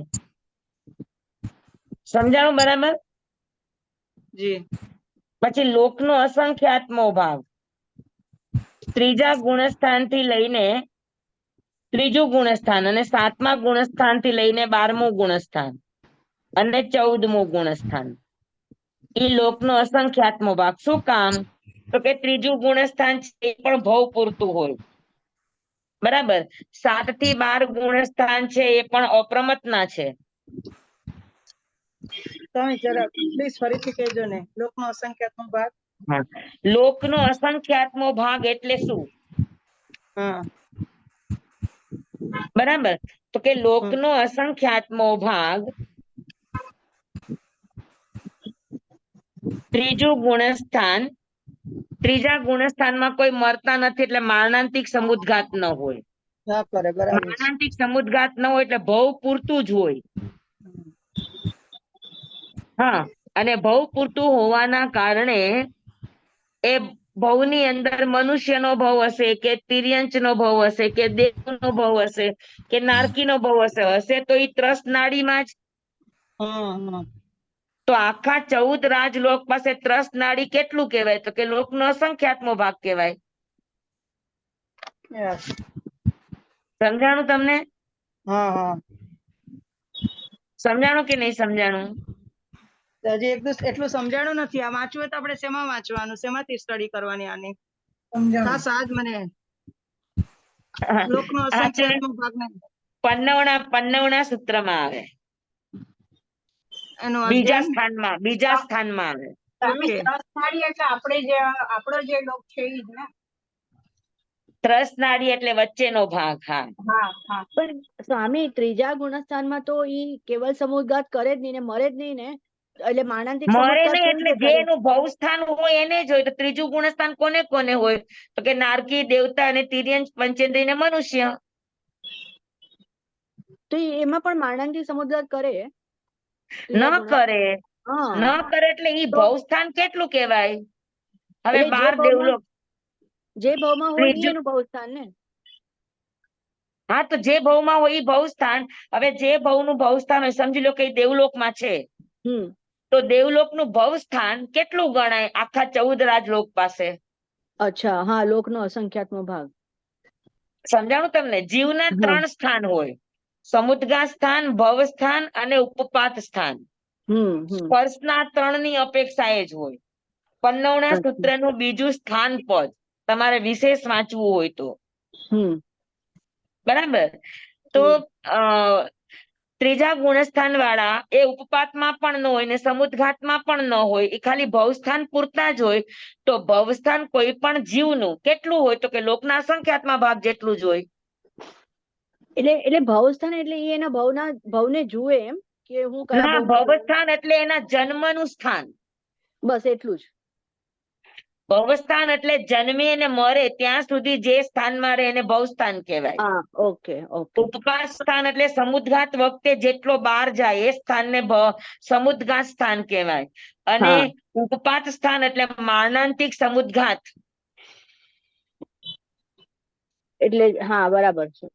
સમજાણું બરાબર? જી. પછી લોકનો અસંખ્યાત્મો ભાગ, ત્રીજા ગુણસ્થાન થી લઈને ત્રીજું ગુણસ્થાન અને 7મા ગુણસ્થાન થી લઈને 12મું ગુણસ્થાન અને 14મું ગુણસ્થાન, એ લોકનો અસંખ્યાત્મો ભાગ. શું કામ? તો કે ત્રીજું ગુણસ્થાન છે એ પણ ભવ પૂરતું હોય, બરાબર. 7 થી 12 ગુણસ્થાન છે એ પણ અપ્રમતના છે. તમે જરા પ્લીઝ ફરીથી કહેજો ને, લોકનો અસંખ્યાત્મક ભાગ. લોકનો અસંખ્યાત્મો ભાગ એટલે શું? હા. બરાબર. તો કે લોકનો અસંખ્યાત્મો ભાગ ત્રીજું ગુણસ્થાન ત્રીજા ગુણસ્થાનમાં કોઈ મરતા નથી એટલે મારણાંતિક સમુદ્ઘાત ન હોય. હા કરે બરાબર છે. મારણાંતિક સમુદ્ઘાત ન હોય એટલે ભવ પૂરતું જ હોય. હા, અને ભવ પૂરતું હોવાના કારણે એ ભવની અંદર મનુષ્યનો ભવ હશે કે તિર્યંચનો ભવ હશે કે દેવનો ભવ હશે કે નારકીનો ભવ હશે તો એ ત્રસ્ત નાડીમાં જ. હમ તો આખા 14 રાજલોક પાસે ત્રસ્ત નાડી કેટલું કહેવાય? તો કે લોકનો અસંખ્યાતમો ભાગ કહેવાય. Yes. સમજાણું તમને? હા હા સમજાણું કે નહીં સમજાણું? તો હજી એટલું સમજાણું નથી. આ વાંચવું હોય તો આપણે શેમાં વાંચવાનું, શેમાંથી સ્ટડી કરવાની આની? ખાસ આજ મને લોકનો આ છે અસંખ્યાતનો ભાગ ને પન્નવના સૂત્રમાં આવે. એનું બીજા અધ્યયન. સ્થાનમાં આવે. ઓકે. ત્રસ્ત નાડી એટલે આપણો જે લોક છે ઈ જ ને. ત્રસ્ત નાડી એટલે વચ્ચેનો ભાગ. હા, હા હા. પણ સ્વામી ત્રીજા ગુણસ્થાનમાં તો ઈ કેવલ સમુદ્ઘાત કરે જ નહીં ને મરે જ નહીં ને, એટલે મારણાંતિક મરે સમુદ્ઘાત નહીં કેવી એટલે રીતે જે કરે? એનું ભવસ્થાન હોય એને જ હોય. તો ત્રીજું ગુણસ્થાન કોને કોને હોય? તો કે નારકી, દેવતા અને તિર્યંચ, પંચેન્દ્રિય ને મનુષ્ય. તો એમાં પણ મારણાંતિક સમુદ્ઘાત કરે? ન ત્રીજા ગુણ કરે હા ન કરે એટલે ઈ તો ભવસ્થાન કેટલું કહેવાય? હવે એટલે 12 દેવલોક. જે ભાવમાં હોય ઈ ત્રીજું, એનું ભવસ્થાન ને. હા, તો જે ભવમાં હોય ઈ ભવસ્થાન. હવે જે ભવનું ભવસ્થાન હોય, સમજી લો કે ઈ દેવલોકમાં છે, હમ તો દેવલોકનું ભવસ્થાન કેટલું ગણાય આખા 14 રાજલોક પાસે? અચ્છા, હા, લોકનો અસંખ્યાતમો ભાગ. સમજાણું તમને? જીવના હા 3 સ્થાન હોય: સમુદ્ગા સ્થાન, ભવસ્થાન અને ઉપપાત સ્થાન. હમ સ્પર્શના 3 ની અપેક્ષાએ જ હોય. પન્નવના અચ્છા. સૂત્રનું બીજું સ્થાન પદ તમારે વિશેષ વાંચવું હોય તો. હમ બરાબર. તો ત્રીજા ગુણસ્થાન વાળા એ ઉપપાતમાં પણ ન હોય ને સમુદ્ઘાતમાં પણ ન હોય, એ ખાલી ભવસ્થાન પૂરતા જ હોય. તો ભવસ્થાન કોઈ પણ જીવનું કેટલું હોય? તો કે લોકના અસંખ્યાતમાં ભાગ જેટલું જ હોય. એટલે ભવસ્થાન એટલે ઈ એના ભવને જુએ એમ કે હું કયા ના, ભવમાં છું? ભવસ્થાન એટલે એના જન્મનું સ્થાન. બસ એટલું જ. ભવસ્થાન એટલે જન્મે અને મરે ત્યાં સુધી જે સ્થાનમાં રહે એને ભવસ્થાન કહેવાય. હા, ઓકે ઓકે. ઉપપાત સ્થાન એટલે સમુદ્ઘાત વખતે જેટલો બહાર જાય એ સ્થાનને સમુદ્ઘાત સ્થાન કહેવાય. અને હા ઉપપાત સ્થાન એટલે મારણાંતિક સમુદ્ઘાત. એટલે હા, બરાબર છે.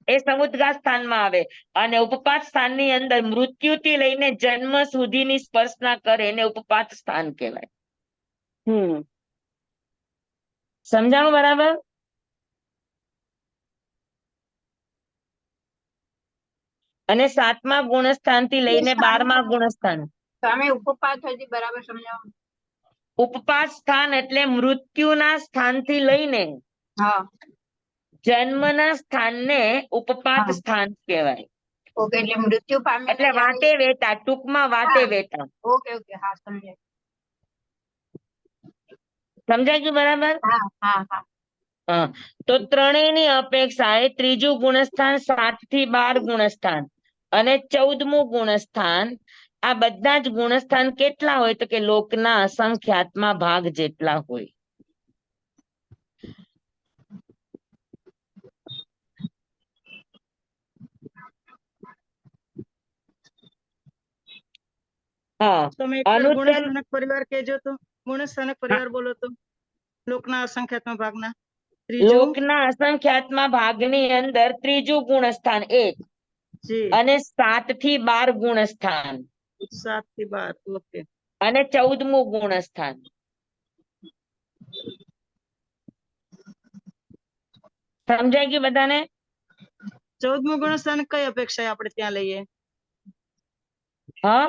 એ સમુદ્ઘાત સ્થાનમાં આવે. અને ઉપપાત સ્થાનની અંદર મૃત્યુથી લઈને જન્મ સુધીની સ્પર્શના કરે એને ઉપપાત સ્થાન કહેવાય. હમ સમજાણું બરાબર? અને 7મા ગુણસ્થાનથી લઈને 12મા ગુણસ્થાન. તમે ઉપપાત હજી બરાબર સમજાવો. ઉપપાત સ્થાન એટલે મૃત્યુના સ્થાનથી લઈને હા જન્મના સ્થાનને ઉપપાત હા. સ્થાન કહેવાય. ઓકે, એટલે મૃત્યુ પામે એટલે વાટે વેતા, ટૂંકમાં વાટે હા. વેતા. ઓકે ઓકે, હા સમજાય. સમજાય ગયું બરાબર? હા હા હા. હા, તો ત્રણેયની અપેક્ષાએ ત્રીજું ગુણસ્થાન 7 થી 12 ગુણસ્થાન અને 14મું ગુણસ્થાન, આ બધા જ ગુણસ્થાન કેટલા હોય? તો કે લોકના અસંખ્યાતમાં ભાગ જેટલા હોય. હા, તમે એકવાર અનુત્તર ગુણસ્થાનક પરિવાર કહેજો તો. ગુણસ્થાનક પરિવાર બોલો તો. લોકના અસંખ્યાતમાં ભાગના ત્રીજું. લોકના અસંખ્યાતમાં ભાગની અંદર ત્રીજું ગુણસ્થાન 1 જી. અને 7 થી 12 ગુણસ્થાન 7 થી 12. ઓકે. અને 14મું ગુણસ્થાન. સમજાય ગયું બધાને? 14મું ગુણસ્થાન કઈ અપેક્ષા આપણે ત્યાં લઈએ? હા,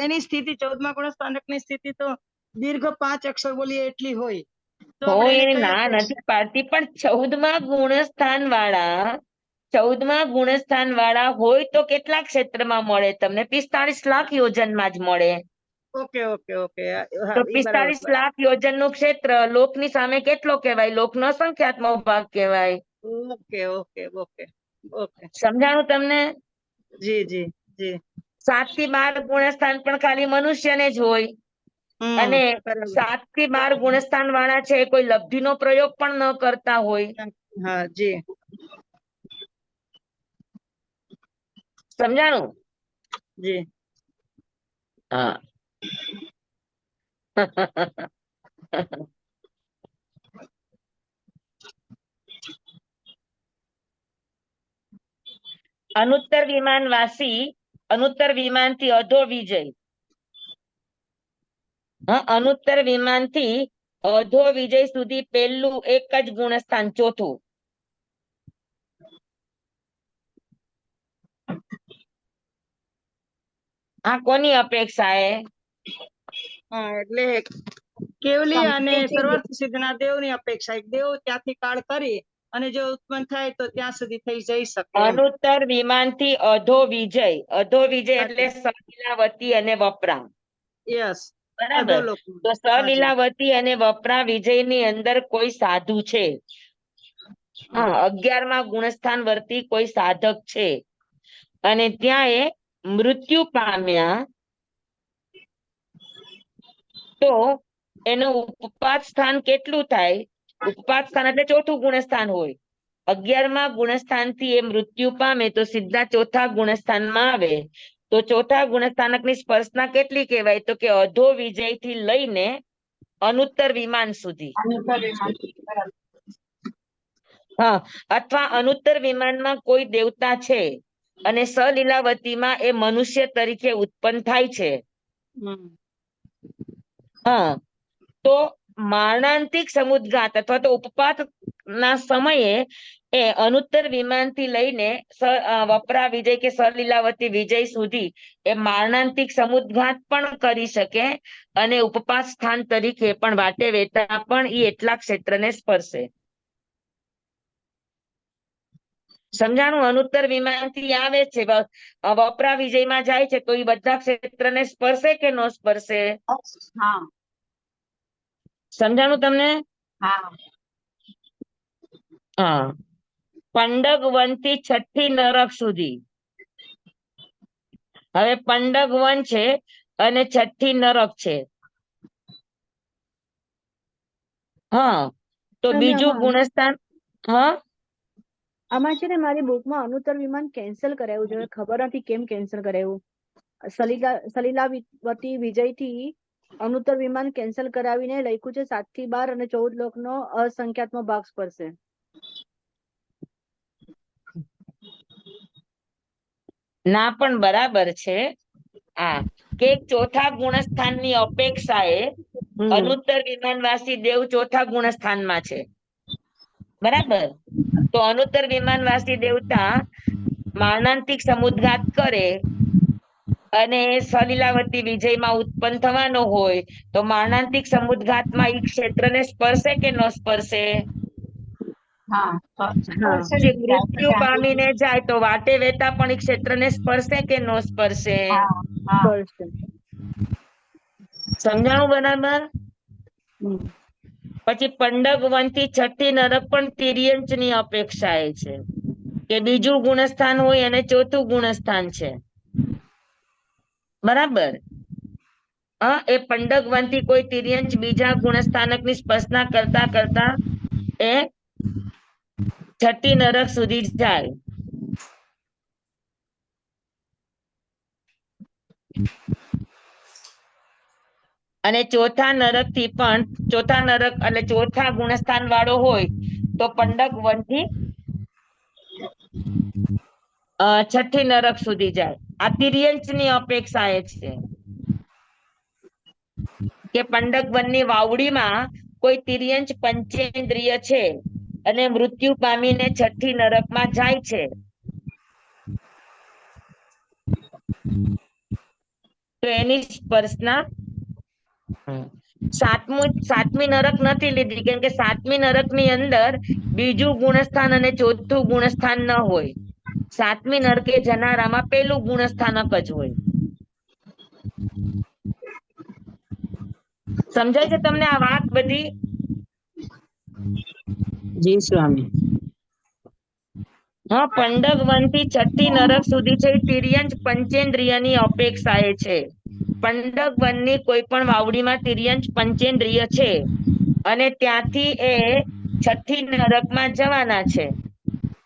એની સ્થિતિ 14મા ગુણસ્થાનકની સ્થિતિ તો દીર્ઘ 5 અક્ષર બોલીએ એટલી હોય. તો તો આપણે એને એની કઈ ના અપેક્ષા? નથી પાડતી, પણ 14મા ગુણસ્થાન વાળા હોય તો કેટલા ક્ષેત્રમાં મળે તમને? 45 લાખ યોજનમાં જ મળે. Okay okay okay. તો હા, ઈ બરાબર 45 લાખ યોજનનું ક્ષેત્ર લોકની સામે કેટલો કહેવાય? લોકનો અસંખ્યાતમો ભાગ કહેવાય. Okay okay okay okay. સમજાણું તમને? જી જી જી. 7 થી 12 ગુણસ્થાન પણ ખાલી મનુષ્યને જ હોય. અને બરાબર. 7 થી 12 ગુણસ્થાન વાળા છે એ કોઈ લબ્ધિનો પ્રયોગ પણ ન કરતા હોય. હા જી. સમજાણું? જી. હા. અનુત્તર વિમાનવાસી અનુત્તર વિમાનથી અધો વિજય. અનુત્તર વિમાનથી અધો વિજય સુધી પહેલું એક જ ગુણસ્થાન, ચોથું. આ કોની અપેક્ષા એ? હા એટલે કેવલી અને સર્વાર્થ સિદ્ધના દેવની અપેક્ષા. એક દેવ ત્યાંથી કાળ કરી અને જો ઉત્પન્ન થાય તો ત્યાં સુધી થઈ જઈ શકે એમ. અનુત્તર વિમાનથી અધો વિજય. અધો વિજય એટલે સલીલાવતી અને વપરા. યસ. બરાબર. તો સલીલાવતી અને વપરા વિજયની અંદર કોઈ સાધુ છે. હા, 11મા ગુણસ્થાન વર્તી કોઈ સાધક છે અને ત્યાં એ મૃત્યુ પામ્યા તો એનું ઉપપાત સ્થાન કેટલું થાય? ઉપપાત સ્થાન એટલે ચોથું ગુણસ્થાન હોય. 11મા ગુણસ્થાનથી એ મૃત્યુ પામે તો સીધા ચોથા ગુણસ્થાનમાં આવે. તો ચોથા ગુણસ્થાનકની સ્પર્શના કેટલી કહેવાય? તો કે અધો વિજયથી લઈને અનુત્તર વિમાન સુધી. હા, અથવા અનુત્તર વિમાનમાં કોઈ દેવતા છે અને સલીલાવતીમાં એ મનુષ્ય તરીકે ઉત્પન્ન થાય છે. હા, તો મારણાંતિક સમુદ્ઘાત અથવા તો ઉપપાત ના સમયે એ અનુત્તર વિમાનથી લઈને વપરા વિજય કે સલીલાવતી વિજય સુધી એ મારણાંતિક સમુદ્ઘાત પણ કરી શકે અને ઉપપાત સ્થાન તરીકે પણ વાટે વેતા પણ એ એટલા ક્ષેત્રને સ્પર્શે. સમજાણું? અનુત્તર વિમાનથી આવે છે, વપરા વિજયમાં જાય છે તો એ બધા ક્ષેત્રને સ્પર્શે કે ન સ્પર્શે? સમજાણું તમને? હા. પંડગ વન થી છઠ્ઠી નરક સુધી. હવે પંડગ વન છે અને છઠ્ઠી નરક છે. હા, તો બીજું ગુણસ્થાન. હા, આમાં છે ને મારી બુકમાં અનુત્તર વિમાન કેન્સલ કરાયું છે. ખબર નથી કેમ કેન્સલ કરાયું. સલીલાવતી વિજયથી અનુત્તર વિમાન કેન્સલ કરાવીને લખ્યું છે 7 થી 12 અને 14 લોકનો અસંખ્યાત્મક ભાગ સ્પર્શે. ના પણ બરાબર છે. આ કે ચોથા ગુણસ્થાનની અપેક્ષાએ અનુત્તર વિમાનવાસી દેવ ચોથા ગુણસ્થાનમાં છે. બરાબર. તો અનુત્તર વિમાનવાસી દેવતા મારણાંતિક સમુદ્ઘાત કરે અને સલીલાવતી વિજયમાં ઉત્પન્ન થવાનો હોય તો મારણાંતિક સમુદ્ઘાતમાં એ ક્ષેત્રને સ્પર્શે કે ન સ્પર્શે? જે મૃત્યુ પામીને જાય તો વાટે વેતા પણ એ ક્ષેત્રને સ્પર્શે કે ન સ્પર્શે? સ્પર્શે. સમજાણું બરાબર? પછી પંડગ વન થી છઠ્ઠી નરક પણ તિર્યંચ ની અપેક્ષા એ છે કે બીજું ગુણસ્થાન હોય અને ચોથું ગુણસ્થાન છે. બરાબર. એ પંડગ વન થી કોઈ તિર્યંચ બીજા ગુણસ્થાનક ની સ્પર્શના કરતા કરતા એ છઠ્ઠી નરક સુધી જાય. અને ચોથા નરક થી પણ ચોથા નરક એટલે ચોથા ગુણસ્થાન વાળો હોય તો પંડગ વન થી છઠ્ઠી નરક સુધી જાય. આ તિર્યંચ ની અપેક્ષા એ છે કે પંડગ વનની વાવડીમાં કોઈ તિર્યંચ પંચેન્દ્રિય છે અને મૃત્યુ પામીને છઠ્ઠી નરકમાં જાય છે. તો એની સ્પર્શના સાતમી નરક નથી લીધી કેમ કે સાતમી નરક ની અંદર બીજું ગુણસ્થાન અને ચોથું ગુણસ્થાન ન હોય. સાતમી નરકે જનારામાં પેલું ગુણસ્થાનક જ હોય. સમજાય છે તમને આ વાત બધી? જી સ્વામી. હા, પંડગ વન થી છઠ્ઠી નરક સુધી છે તિર્યંચ પંચેન્દ્રિયની અપેક્ષા એ છે પંડક વનની કોઈ પણ વાવડીમાં તિર્યંચ પંચેન્દ્રિય છે અને ત્યાંથી એ છઠ્ઠી નરકમાં જવાના છે,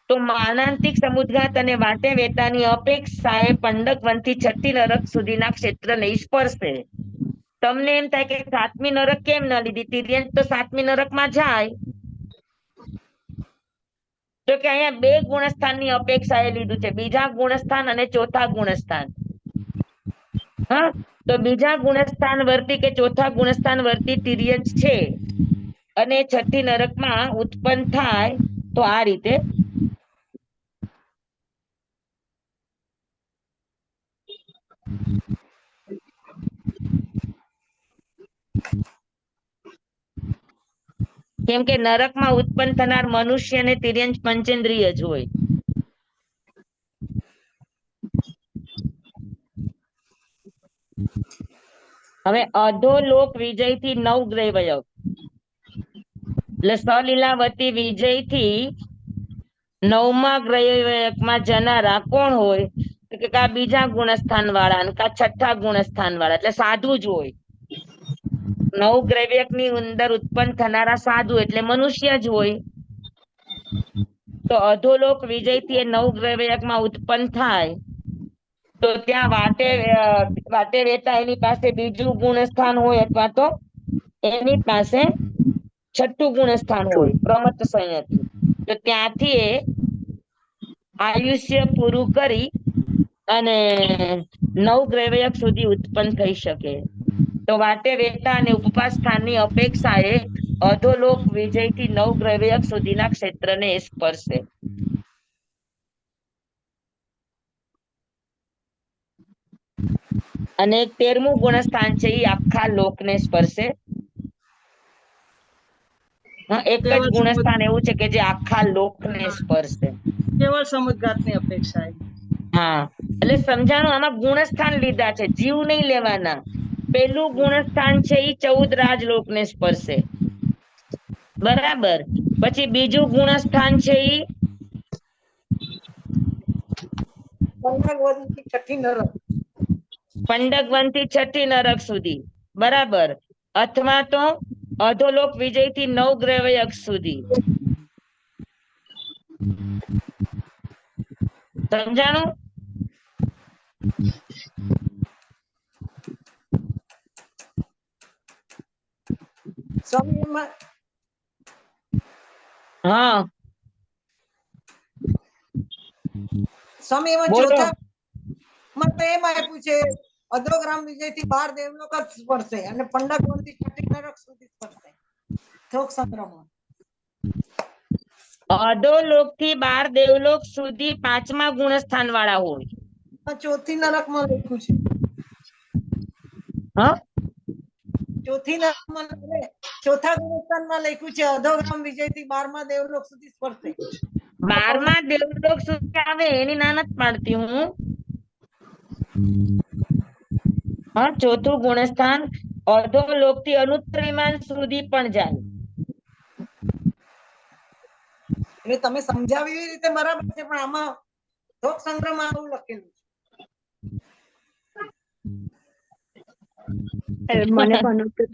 તો માનાંતિક સમુદ્ઘાત અને વાટે વેતાની અપેક્ષાએ પંડક વનથી છઠ્ઠી નરક સુધીના ક્ષેત્રને સ્પર્શે. તમને એમ થાય કે સાતમી નરક કેમ ન લીધી? તિર્યંચ તો સાતમી નરકમાં જાય. તો કે અહીંયા બે ગુણસ્થાનની અપેક્ષાએ લીધું છે, બીજા ગુણસ્થાન અને ચોથા ગુણસ્થાન. હા, તો બીજા ગુણસ્થાન વર્તી કે ચોથા ગુણસ્થાન વર્તી તિર્યંચ છે અને છઠ્ઠી નરકમાં ઉત્પન્ન થાય, તો આ રીતે કેમ કે નરકમાં ઉત્પન્ન થનાર મનુષ્ય ને તિર્યંચ પંચેન્દ્રિય જ હોય. હવે અધોલોક વિજયથી નવ ગ્રહવયક, એટલે સલીલાવતી વિજયથી નવમા ગ્રહવયકમાં જનારા કોણ હોય? તો કે કા બીજા ગુણસ્થાન વાળા અને કા છઠ્ઠા ગુણસ્થાન વાળા, એટલે સાધુ જ હોય. નવ ગ્રહવયકની અંદર ઉત્પન્ન થનારા સાધુ એટલે મનુષ્ય જ હોય. તો અધોલોક વિજયથી એ નવ ગ્રહવયકમાં ઉત્પન્ન થાય, તો ત્યાં વાટે વેતા એની પાસે બીજું ગુણસ્થાન હોય અથવા તો એની પાસે છઠ્ઠું ગુણસ્થાન હોય પ્રમત્ત સંયતિ. તો ત્યાંથી એ આયુષ્ય પૂરું કરી અને નવ ગ્રહવયક સુધી ઉત્પન્ન થઈ શકે. તો વાટે વેતા અને ઉપવાસ સ્થાનની અપેક્ષાએ અધોલોક વિજયથી નવ ગ્રહવયક સુધીના ક્ષેત્રને સ્પર્શે. અને 13મું ગુણસ્થાન છે એ આખા લોકને સ્પર્શે. એક જ ગુણસ્થાન એવું છે કે જે આખા લોકને સ્પર્શે. કેવળ સમુદ્ઘાતની અપેક્ષા. હા, એટલે સમજાણું, આમાં ગુણસ્થાન લીધા છે, જીવ નહીં લેવાના. પેલું ગુણસ્થાન છે એ 14 રાજલોકને સ્પર્શે, બરાબર. પછી બીજું ગુણસ્થાન છે એ પંડક વનથી છઠ્ઠી નરક સુધી, બરાબર. અથવા તો અધોલોક વિજયથી નવ ગ્રહવયક સુધી. સમજાણું? હા, સ્વામી એમાં બોલો. ચોથા તો એમ આપ્યું છે અધોગ્રામ વિજય થી 12 દેવલોક જ સ્પર્શે અને પંડક વનથી છઠ્ઠી નરક સુધી સ્પર્શે. થોક સંક્રમણ અધોલોક થી 12 દેવલોક સુધી 5મા ગુણસ્થાન વાળા હોય. ચોથી નરકમાં લખ્યું છે. હા, ચોથી નરકમાં ચોથા ગુણસ્થાનમાં લખ્યું છે અધોગ્રામ વિજય થી 12મા દેવલોક સુધી સ્પર્શે. 12મા દેવલોક સુધી આવે એની ના નથી પાડતી હું. હા, ચોથું ગુણસ્થાન અધોલોક થી અનુત્તર વિમાન સુધી પણ જાય. એટલે તમે સમજાવી એવી રીતે બરાબર છે, પણ આમાં થોક સંગ્રહમાં આવું લખેલું મને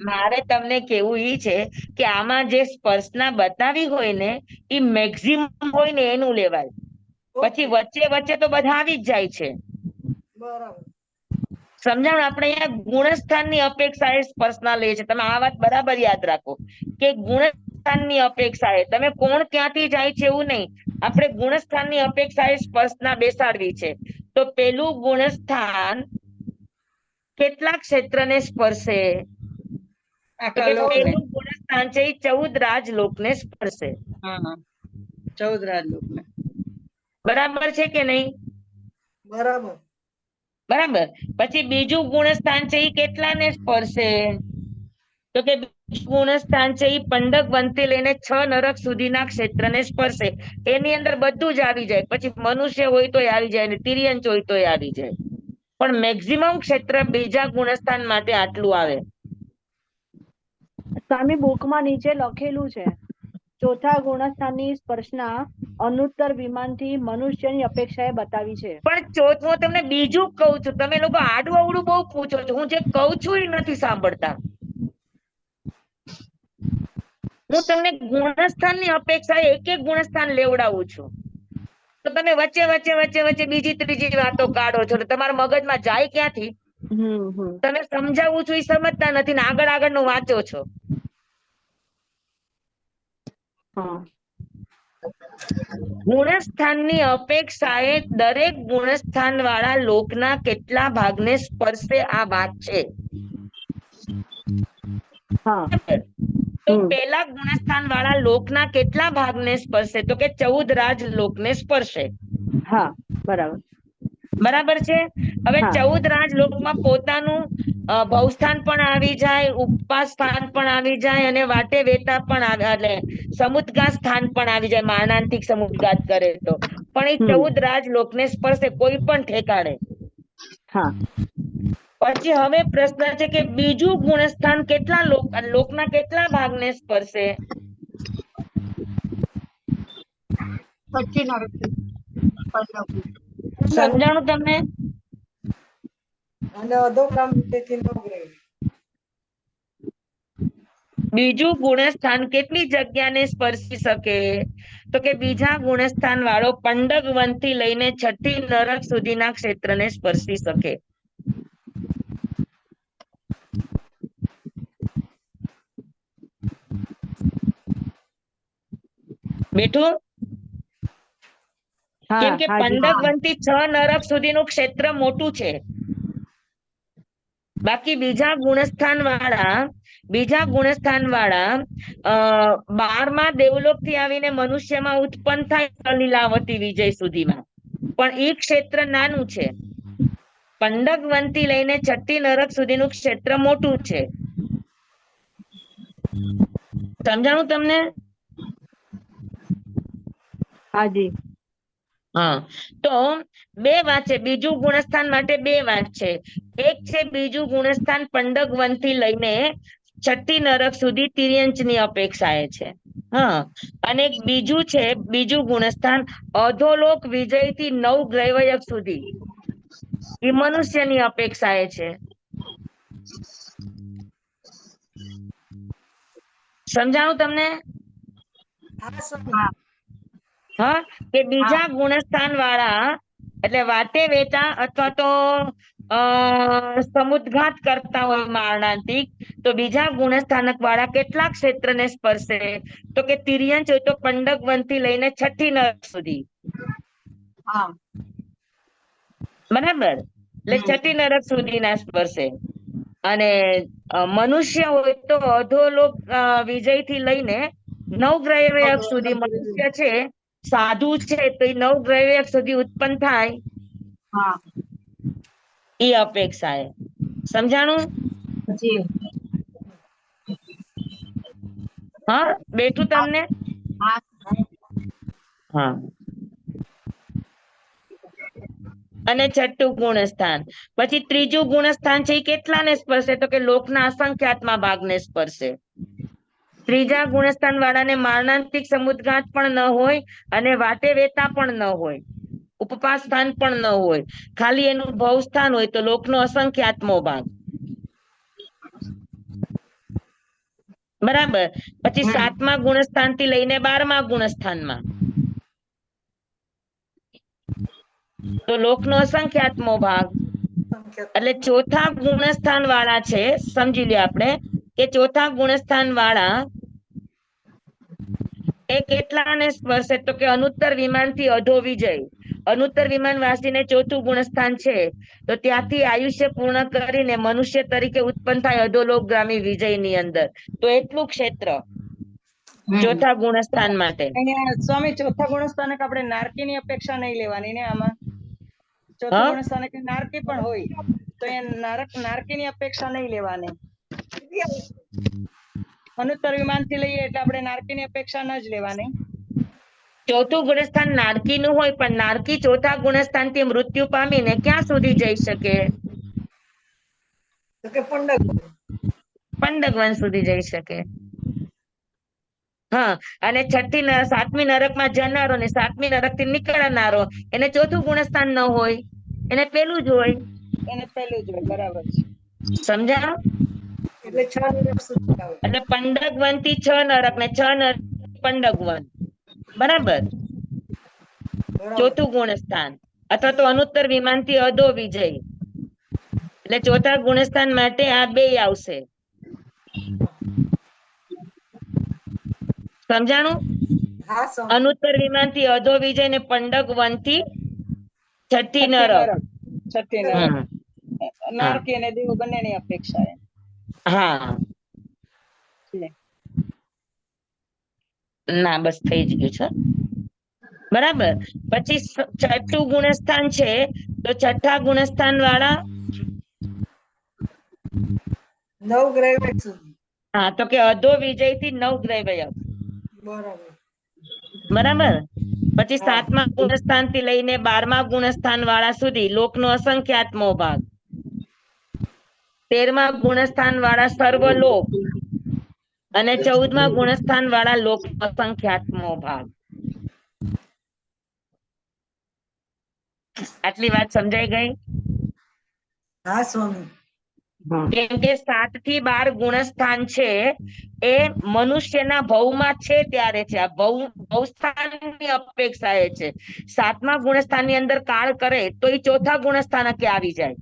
મારે તમને કેવું ઈ છે કે આમાં જે સ્પર્શના બતાવી હોય ને એ મેક્સિમમ હોય ને એનું લેવાય. પછી વચ્ચે વચ્ચે તો બધા આવી જ જાય છે. બરાબર. સમજાણું? આપણે અહીંયા ગુણસ્થાનની અપેક્ષાએ સ્પર્શના લે છે. તમે આ વાત બરાબર યાદ રાખો કે ગુણસ્થાનની અપેક્ષાએ, તમે કોણ ક્યાંથી જાય છે એવું નહીં, આપણે ગુણસ્થાનની અપેક્ષાએ સ્પર્શના બેસાડવી છે. તો પેલું ગુણસ્થાન કેટલા ક્ષેત્રને સ્પર્શે? તો કે પેલું ગુણસ્થાન છે એ 14 રાજલોકને સ્પર્શે. 14 રાજલોકને. બરાબર છે કે નહીં? બરાબર. બરાબર. પછી બીજું ગુણસ્થાન છે એ કેટલાને સ્પર્શે? તો કે ગુણસ્થાન છે એ પંડક વનથી લઈને 6 નરક સુધીના ક્ષેત્રને સ્પર્શે. એની અંદર બધું જ આવી જાય. પછી મનુષ્ય હોય તોય આવી જાય ને તિર્યંચ હોય તોય આવી જાય. પણ મેક્સિમમ ક્ષેત્ર બીજા ગુણસ્થાન માટે આટલું આવે. સ્વામી બુકમાં નીચે લખેલું છે ચોથા ગુણસ્થાનની સ્પર્શના અનુત્તર વિમાનથી મનુષ્યની અપેક્ષાએ બતાવી છે. પણ ચોથું હું તમને બીજું કહું છું, તમે લોકો આડું અવડું બહુ પૂછો છો. હું જે કહું છું એ નથી સાંભળતા. હું તમને ગુણસ્થાનની અપેક્ષાએ એક એક ગુણસ્થાન લેવડાવું છું, તો તમે વચ્ચે વચ્ચે વચ્ચે વચ્ચે બીજી ત્રીજી વાતો કાઢો છો. તો તમારા મગજમાં જાય ક્યાંથી? તમે સમજાવું છું એ સમજતા નથી ને આગળ આગળ નું વાંચો છો. ગુણસ્થાનની અપેક્ષાએ દરેક ગુણસ્થાન વાળા લોકના કેટલા ભાગને સ્પર્શે આ વાત છે. તો પેલા ગુણસ્થાન વાળા લોકના કેટલા ભાગને સ્પર્શે? તો કે 14 રાજ લોકને સ્પર્શે. હા, બરાબર. બરાબર છે. હવે 14 રાજ લોકમાં પોતાનું ભવસ્થાન પણ આવી જાય, ઉપવાસ સ્થાન પણ આવી જાય અને વાટે વેતા પણ એટલે સમુદ્ગાત સ્થાન પણ આવી જાય. મારણાંતિક સમુદ્ગાત કરે તો પણ એ 14 રાજ લોકને સ્પર્શે કોઈ પણ ઠેકાણે. પછી હવે પ્રશ્ન છે કે બીજું ગુણસ્થાન કેટલા લોકના કેટલા ભાગને સ્પર્શે? સમજાણું તમને? અને અધોગ્રામ વિજયથી નવગ્રહ. બીજું ગુણસ્થાન કેટલી જગ્યાને સ્પર્શી શકે? તો કે બીજા ગુણસ્થાન વાળો પંડગ વનથી લઈને 6ઠી નરક સુધીના ક્ષેત્રને સ્પર્શી શકે. બેઠું? કેમ કે પંડગ વનથી 6 નરક સુધીનું ક્ષેત્ર મોટું છે. બાકી બીજા ગુણસ્થાન વાળા 12મા દેવલોક થી આવીને મનુષ્યમાં ઉત્પન્ન થાય લીલાવતી વિજય સુધીમાં, પણ એ ક્ષેત્ર નાનું છે. પંડગ વનથી લઈને 6ઠી નરક સુધીનું ક્ષેત્ર મોટું છે. સમજાણું તમને? હાજી. હા, તો બે વાત છે. બીજું ગુણસ્થાન માટે બે વાત છે. એક છે બીજું ગુણસ્થાન પંડગ વનથી લઈને 6ઠી નરક સુધી તિર્યંચની અપેક્ષાએ છે. હા, અને બીજું છે બીજું ગુણસ્થાન અધોલોક વિજયથી 9 ગ્રૈવયક સુધી એ મનુષ્યની અપેક્ષાએ છે. સમજાણું તમને? હા, કે બીજા ગુણસ્થાન વાળા એટલે વાટે વેતા અથવા તો સમુદ્ઘાત કરતા હોય મારણાંતિક, તો બીજા ગુણસ્થાનક વાળા કેટલા ક્ષેત્રને સ્પર્શે? તો કે તિર્યંચ હોય તો પંડગ વનથી લઈને 6ઠી નરક સુધી. બરાબર, એટલે 6ઠી નરક સુધીના સ્પર્શે. અને મનુષ્ય હોય તો અધોલોક વિજયથી લઈને 9 ગ્રૈવયક સુધી મનુષ્ય છે, સાધુ છે, તો એ 9 ગ્રૈવયક સુધી ઉત્પન્ન થાય એ અપેક્ષાએ. સમજાણું? હા, બેઠું તમને? હા. અને 6ઠું ગુણસ્થાન, પછી ત્રીજું ગુણસ્થાન છે એ કેટલાને સ્પર્શે? તો કે લોકના અસંખ્યાતમાં ભાગને સ્પર્શે. ત્રીજા ગુણસ્થાન વાળાને મારણાંતિક સમુદ્ઘાત પણ ન હોય અને વાટે વેતા પણ ન હોય, ઉપવાસ સ્થાન પણ ન હોય, ખાલી એનું ભવસ્થાન હોય તો લોકનો અસંખ્યાતમો ભાગ. બરાબર. પછી 7મા ગુણસ્થાન થી લઈને 12મા ગુણસ્થાનમાં તો લોકનો અસંખ્યાતમો ભાગ. એટલે ચોથા ગુણસ્થાન વાળા છે, સમજી લે આપણે કે ચોથા ગુણસ્થાન વાળા એ કેટલાને સ્પર્શે? તો કે અનુત્તર વિમાનથી અધો વિજય. અનુત્તર વિમાન વાસીને ચોથું ગુણસ્થાન છે, તો ત્યાંથી આયુષ્ય પૂર્ણ કરીને મનુષ્ય તરીકે ઉત્પન્ન થાય અધોલોકગામી વિજયની અંદર. તો એટલું ક્ષેત્ર ચોથા ગુણસ્થાન માટે. અહીંયા સ્વામી ચોથા ગુણસ્થાનક આપણે નારકીની અપેક્ષા નહીં લેવાની ને આમાં? ચોથું ગુણસ્થાનક નારકી પણ હોય તો એ નારકીની અપેક્ષા નહીં લેવાની. અનુત્તર વિમાનથી લઈએ એટલે આપણે નારકીની અપેક્ષા ન જ લેવાની. ચોથું ગુણસ્થાન નારકીનું હોય, પણ નારકી ચોથા ગુણસ્થાનથી મૃત્યુ પામીને ક્યાં સુધી જઈ શકે? પંડગ વન સુધી જઈ શકે. હા, અને સાતમી નરકમાં જનારો ને સાતમી નરક થી નીકળનારો એને ચોથું ગુણસ્થાન ન હોય, એને પેલું જ હોય. એને પહેલું જ હોય, બરાબર છે. સમજાણું? એટલે 6 નરક સુધી આવે. એટલે પંડક વન થી 6 નરક ને 6 નરક પંડક વન, બરાબર. બરાબર. ચોથું ગુણસ્થાન અથવા તો અનુત્તર વિમાન થી અધો વિજય, એટલે ચોથા ગુણસ્થાન માટે આ બે આવશે. સમજાણું? હા સ્વામી. અનુત્તર વિમાન થી અધો વિજય ને પંડક વન થી છઠ્ઠી છઠ્ઠી નરક. નરક, છઠ્ઠી નરક. હમ, હા નારકી અને દેવ બંનેની અપેક્ષા એ હા, છે. ના બસ થઈ જ ગયું છે. બરાબર. પછી છઠ્ઠું ગુણસ્થાન છે, તો છઠ્ઠા ગુણસ્થાન વાળા 9 ગ્રેવેટ સુધી. હા, તો કે અધો વિજય થી 9 ગ્રૈવય. બરાબર. બરાબર. પછી હા. 7મા ગુણસ્થાન થી લઈને 12મા ગુણસ્થાન વાળા સુધી લોકનો અસંખ્યાત્મો ભાગ. 13મા ગુણસ્થાન વાળા સર્વલોક અને 14મા ગુણસ્થાન વાળા લોક અસંખ્યાત્મો ભાગ. આટલી વાત સમજાઈ ગઈ? હા સ્વામી. કેમ કે 7 થી 12 ગુણસ્થાન છે એ મનુષ્યના ભવમાં છે ત્યારે છે. આ ભવસ્થાનની અપેક્ષા એ છે. 7મા ગુણસ્થાનની અંદર કાળ કરે તો એ ચોથા ગુણસ્થાનકે આવી જાય.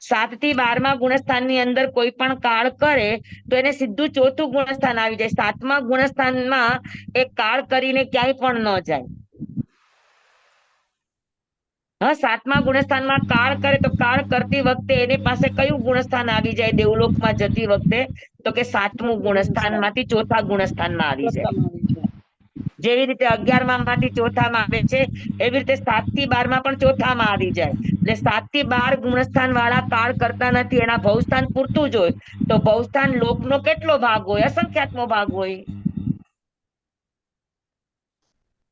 7 થી 12મા ગુણસ્થાનની અંદર કોઈ પણ કાળ કરે તો એને સીધું ચોથું ગુણસ્થાન આવી જાય. 7મા ગુણસ્થાનમાં એ કાળ કરીને ક્યાંય પણ ન જાય. હા, 7મા ગુણસ્થાનમાં કાળ કરે તો કાળ કરતી વખતે એની પાસે કયું ગુણસ્થાન આવી જાય દેવલોકમાં જતી વખતે? તો કે 7મું ગુણસ્થાન માંથી ચોથા ગુણસ્થાનમાં આવી જાય. પ્રથમ આવી છે. જેવી રીતે 11મા માંથી ચોથામાં આવે છે, એવી રીતે 7 થી 12માં પણ ચોથામાં આવી જાય. એટલે 7 થી 12 ગુણસ્થાન વાળા કાળ કરતા નથી, એના ભવસ્થાન પૂરતું જ હોય. તો ભવસ્થાન લોકનો કેટલો ભાગ હોય? અસંખ્યાત્મો ભાગ હોય.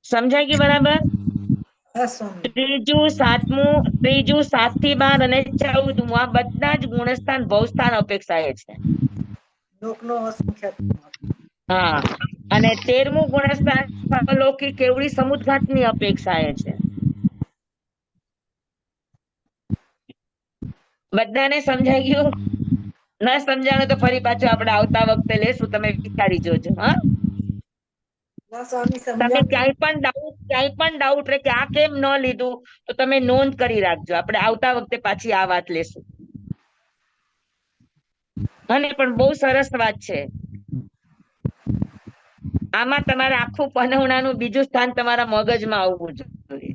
સમજાય ગયું બરાબર? હા સ્વામી. ત્રીજું, 7 થી 12 અને 14મું આ બધા જ ગુણસ્થાન ભવસ્થાન અપેક્ષાએ છે. લોકનો અસંખ્યાત. હા, અને 13મું ગુણસ્થાન અલૌકિક કેવડી સમુદ્ઘાતની અપેક્ષા એ છે. બધાને સમજાઈ ગયું? ન સમજાણું તો ફરી પાછું આપણે આવતા વખતે લેશું, તમે વિચારી જોજો. હા, ના સ્વામી તમે સમજાય. ક્યાંય પણ ડાઉટ રહે કે આ કેમ ન લીધું તો તમે નોંધ કરી રાખજો. આપણે આવતા વખતે પાછી આ વાત લેશું. અને પણ બહુ સરસ વાત છે. આમાં તમારે આખું પનવણાનું બીજું સ્થાન તમારા મગજમાં આવવું જોઈએ.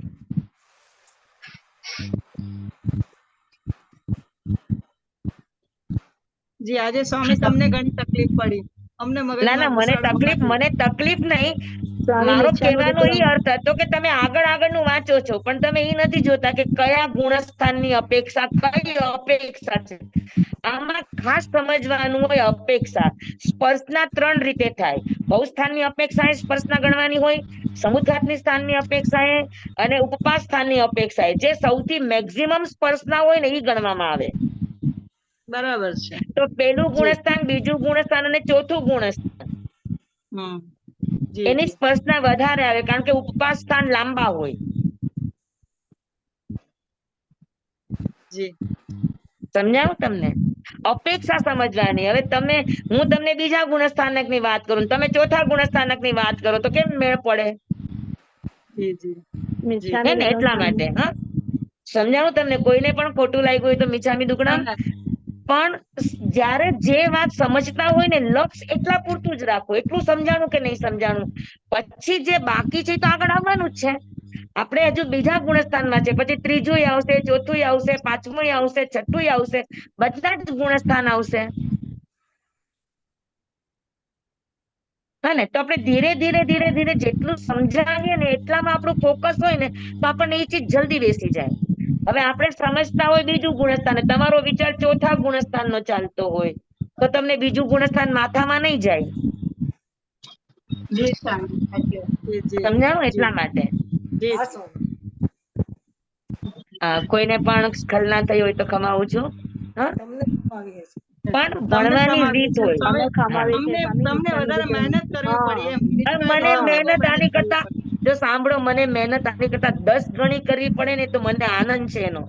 જી, આજે સ્વામી તમને ઘણી તકલીફ પડી, અમને ના મગજમાં ના, ઘુસાડવા મને તકલીફ નહીં. સ્વામી મારો મિચ્છામી કહેવાનો એ દુક્કડમ. અર્થ હતો કે તમે આગળનું વાંચો છો, પણ તમે એ નથી જોતા કે કયા ગુણસ્થાનની અપેક્ષા કઈ અપેક્ષા છે. આમાં ખાસ સમજવાનું હોય અપેક્ષા. સ્પર્શના 3 રીતે થાય. ભવસ્થાનની અપેક્ષા એ સ્પર્શના ગણવાની હોય, સમુદ્ઘાતની સ્થાનની અપેક્ષા એ અને ઉપપાસ સ્થાનની અપેક્ષા એ. જે સૌથી મેક્સિમમ સ્પર્શના હોય ને એ ગણવામાં આવે. બરાબર છે. તો પેલું જી. ગુણસ્થાન, બીજું ગુણસ્થાન અને ચોથું ગુણસ્થાન હમ. જી એની જી સ્પર્શના વધારે આવે, કારણ કે ઉપપાસ સ્થાન લાંબા હોય. જી. સમજાવું તમને? અપેક્ષા સમજવાની. હવે હું તમને બીજા ગુણસ્થાનક ની વાત કરું, તમે ચોથા ગુણસ્થાનક ની વાત કરો તો કેમ મેળ પડે? જી જી. હે મિચ્છામી ને, દુક્કડમ એટલા માટે. સ્વામી. હા, સમજાવું તમને? કોઈને પણ ખોટું લાગ્યું હોય તો મિચ્છામી ના દુક્કડમ. ના. પણ જ્યારે જે વાત સમજતા હોય ને, લક્ષ એટલા પૂરતું જ રાખો. એટલું સમજાણું કે નહીં સમજાણું, પછી જે બાકી છે તો આગળ આવવાનું જ છે. આપણે હજુ બીજા ગુણસ્થાનમાં છે, પછી ત્રીજું આવશે, ચોથું આવશે, 5મું આવશે, 6ઠું આવશે, બધા જ ગુણસ્થાન આવશે. હા ને, તો આપણે ધીરે ધીરે જેટલું સમજાવીએ ને એટલામાં આપણું ફોકસ હોય ને, તો આપણને એ ચીજ જલ્દી બેસી જાય. હવે આપણે સમજતા હોય બીજું ગુણસ્થાન, તમારો વિચાર ચોથા ગુણસ્થાન નો ચાલતો હોય, તો તમને બીજું ગુણસ્થાન માથામાં નહીં જાય. જી સ્વામી. જી જી સમજાણું? જી એટલા માટે. જી. હા સ્વામી. કોઈને પણ સ્ખલના થઈ હોય તો ખમાવું છું. હા, તમને આવીએ છે. પણ તમને ભણવાની ખમાવી રીત છે. હોય. તમે અમે ખમાવી છે તમને સ્વામી તમને દીક્ષાની વધારે રીતે. મહેનત કરવી હા. પડી એમ. અને રીતના મને જવા મહેનત બહુ આની કરવી કરતા, પડી. જો સાંભળો, મને મહેનત આની કરતા 10 ગણી કરવી પડે ને તો મને આનંદ છે એનો.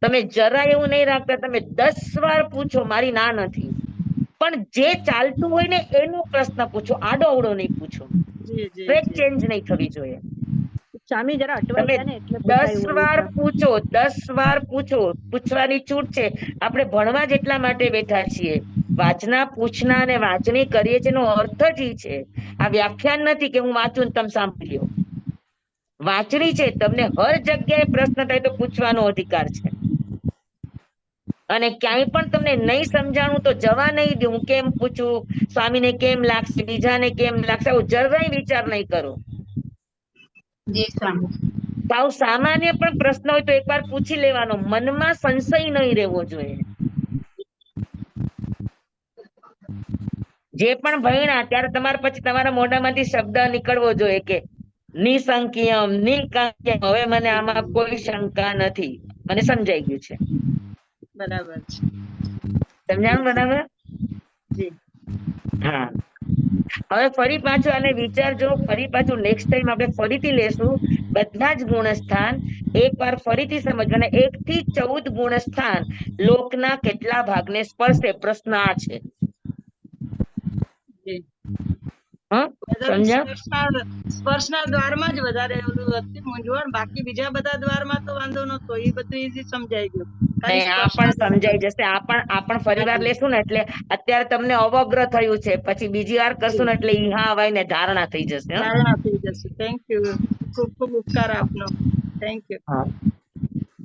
તમે જરા એવું નહીં રાખતા, તમે 10 વાર પૂછો, મારી ના નથી, પણ જે ચાલતું હોય ને એનો પ્રશ્ન પૂછો, આડો અવડો નહીં પૂછો. જી જી ટ્રેક જી. ચેન્જ નહીં થવી જોઈએ. સ્વામી જરા અટવાઈ તમે ગયા ને એટલે 10 પૂછાયું હોય વાર છે. પૂછો, 10 વાર પૂછો, પૂછવાની છૂટ છે. આપણે ભણવા જ એટલા માટે બેઠા છીએ. વાંચના પૂછના અને વાંચણી કરીએ છીએ એનો અર્થ જ ઈ છે. આ વ્યાખ્યાન નથી કે હું વાંચું ને તમે સાંભળી લો. વાંચણી છે, તમને હર જગ્યાએ પ્રશ્ન થાય તો પૂછવાનો અધિકાર છે. અને ક્યાંય પણ તમને નહીં સમજાણું તો જવા નહીં દઉં. હું કેમ પૂછું, સ્વામીને કેમ લાગશે, બીજાને કેમ લાગશે, આવું જરાય વિચાર નહીં કરો. જી સ્વામી. સાવ સામાન્ય પણ પ્રશ્ન હોય તો એકવાર પૂછી લેવાનો, મનમાં સંશય નહીં રહેવો જોઈએ. જે પણ ભણ્યા ત્યારે તમારે પછી તમારા મોઢામાંથી શબ્દ નીકળવો જોઈએ કે નિસંકિયમ, નિકાંક્યમ, હવે મને આમાં કોઈ શંકા નથી, મને સમજાઈ ગયું છે. બરાબર છે. સમજાણું બરાબર? જી. હા. હવે ફરી પાછું આને વિચારજો. ફરી પાછું નેક્સ્ટ ટાઈમ આપણે ફરીથી લેશું બધા જ ગુણસ્થાન. એકવાર ફરીથી સમજવાના. 1 થી 14 ગુણસ્થાન લોકના કેટલા ભાગને સ્પર્શે? પ્રશ્ન આ છે. જી. હા, સમજ્યા? સ્પર્શના દ્વારમાં જ વધારે ઓલું હતી મૂંઝવણ. બાકી બીજા બધા દ્વારમાં તો વાંધો નતો, એ બધું ઈઝી સમજાઈ ગયું. ખાલી નહીં, આ પણ સ્પર્શના સમજાઈ જશે. આ પણ ફરી વાર લેશું ને એટલે અત્યારે તમને અવગ્ર થયું છે, પછી બીજી વાર કરશું ને એટલે ઈહા અવાય ને ધારણા થઈ જશે. હો? ધારણા થઈ જશે. Thank you. ખૂબ ખૂબ ઉપકાર આપનો. Thank you. હા.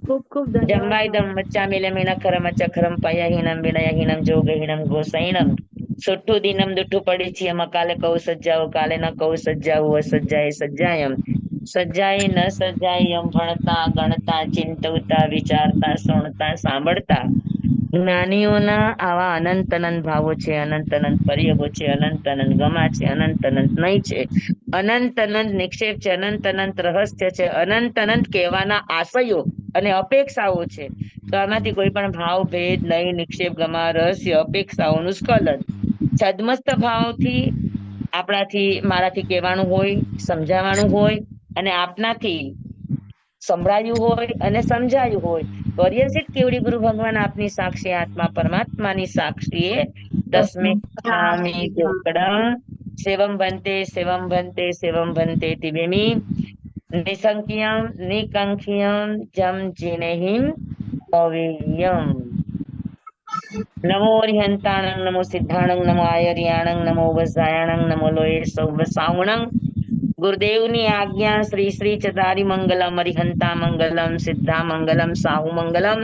ખૂબ ખૂબ ધન્યવાદ જમ્બાઈદમ મચ્ચામિલમિનખરમ અચખરમ પયહીનમ વિનયહીનમ જોગહીનમ ગોસૈનમ સુઠ્ઠું દિનમ દુઠ્ઠું પડી છીએ કાલે કહું સજ્જાઓ, કાલે ન કહું સજ્જાઓ, અસજ્જાએ સજ્જાયમ સજ્જાએ ન સજ્જાય એમ ભણતા ગણતા ચિંતવતા વિચારતા સુણતા સાંભળતા જ્ઞાનીઓના આવા અનંત અનંત ભાવો છે, અનંત અનંત પર્યગો છે, અનંત અનંત ગમા છે, અનંત અનંત નહીં છે, અનંત અનંત નિક્ષેપ છે, અનંત અનંત રહસ્ય છે, અનંત અનંત કહેવાના આશયો અને અપેક્ષાઓ છે. તો આમાંથી કોઈ પણ ભાવ ભેદ નહીં, નિક્ષેપ ગમા રહસ્ય અપેક્ષાઓનું સ્ખલન છદ્મસ્ત ભાવથી આપણાથી મારાથી કહેવાનું હોય, સમજાવવાનું હોય અને આપનાથી સંભળાયું હોય અને સમજાયું હોય. વર્યસિત કેવડી ગુરુ ભગવાન આપની સાક્ષી આત્મા પરમાત્માની સાક્ષીએ તસ્મે છામી ચોકડા સેવમ ભંતે સેવમ ભંતે સેવમ ભંતે તિવેમી નિસંખ્યમ નિકાંક્ષિયમ જમ જીનેહિમ અવેયમ. નમો હરિહંતાણં, નમો સિદ્ધાણં, નમો આયર્યાણં, નમો વસાયાણં, નમો લોય સૌવસાવણં. ગુરુદેવની આજ્ઞા શ્રી શ્રી ચતારી મંગલમ, હરિહંતા મંગલમ, સિદ્ધા મંગલમ, સાહુ મંગલમ,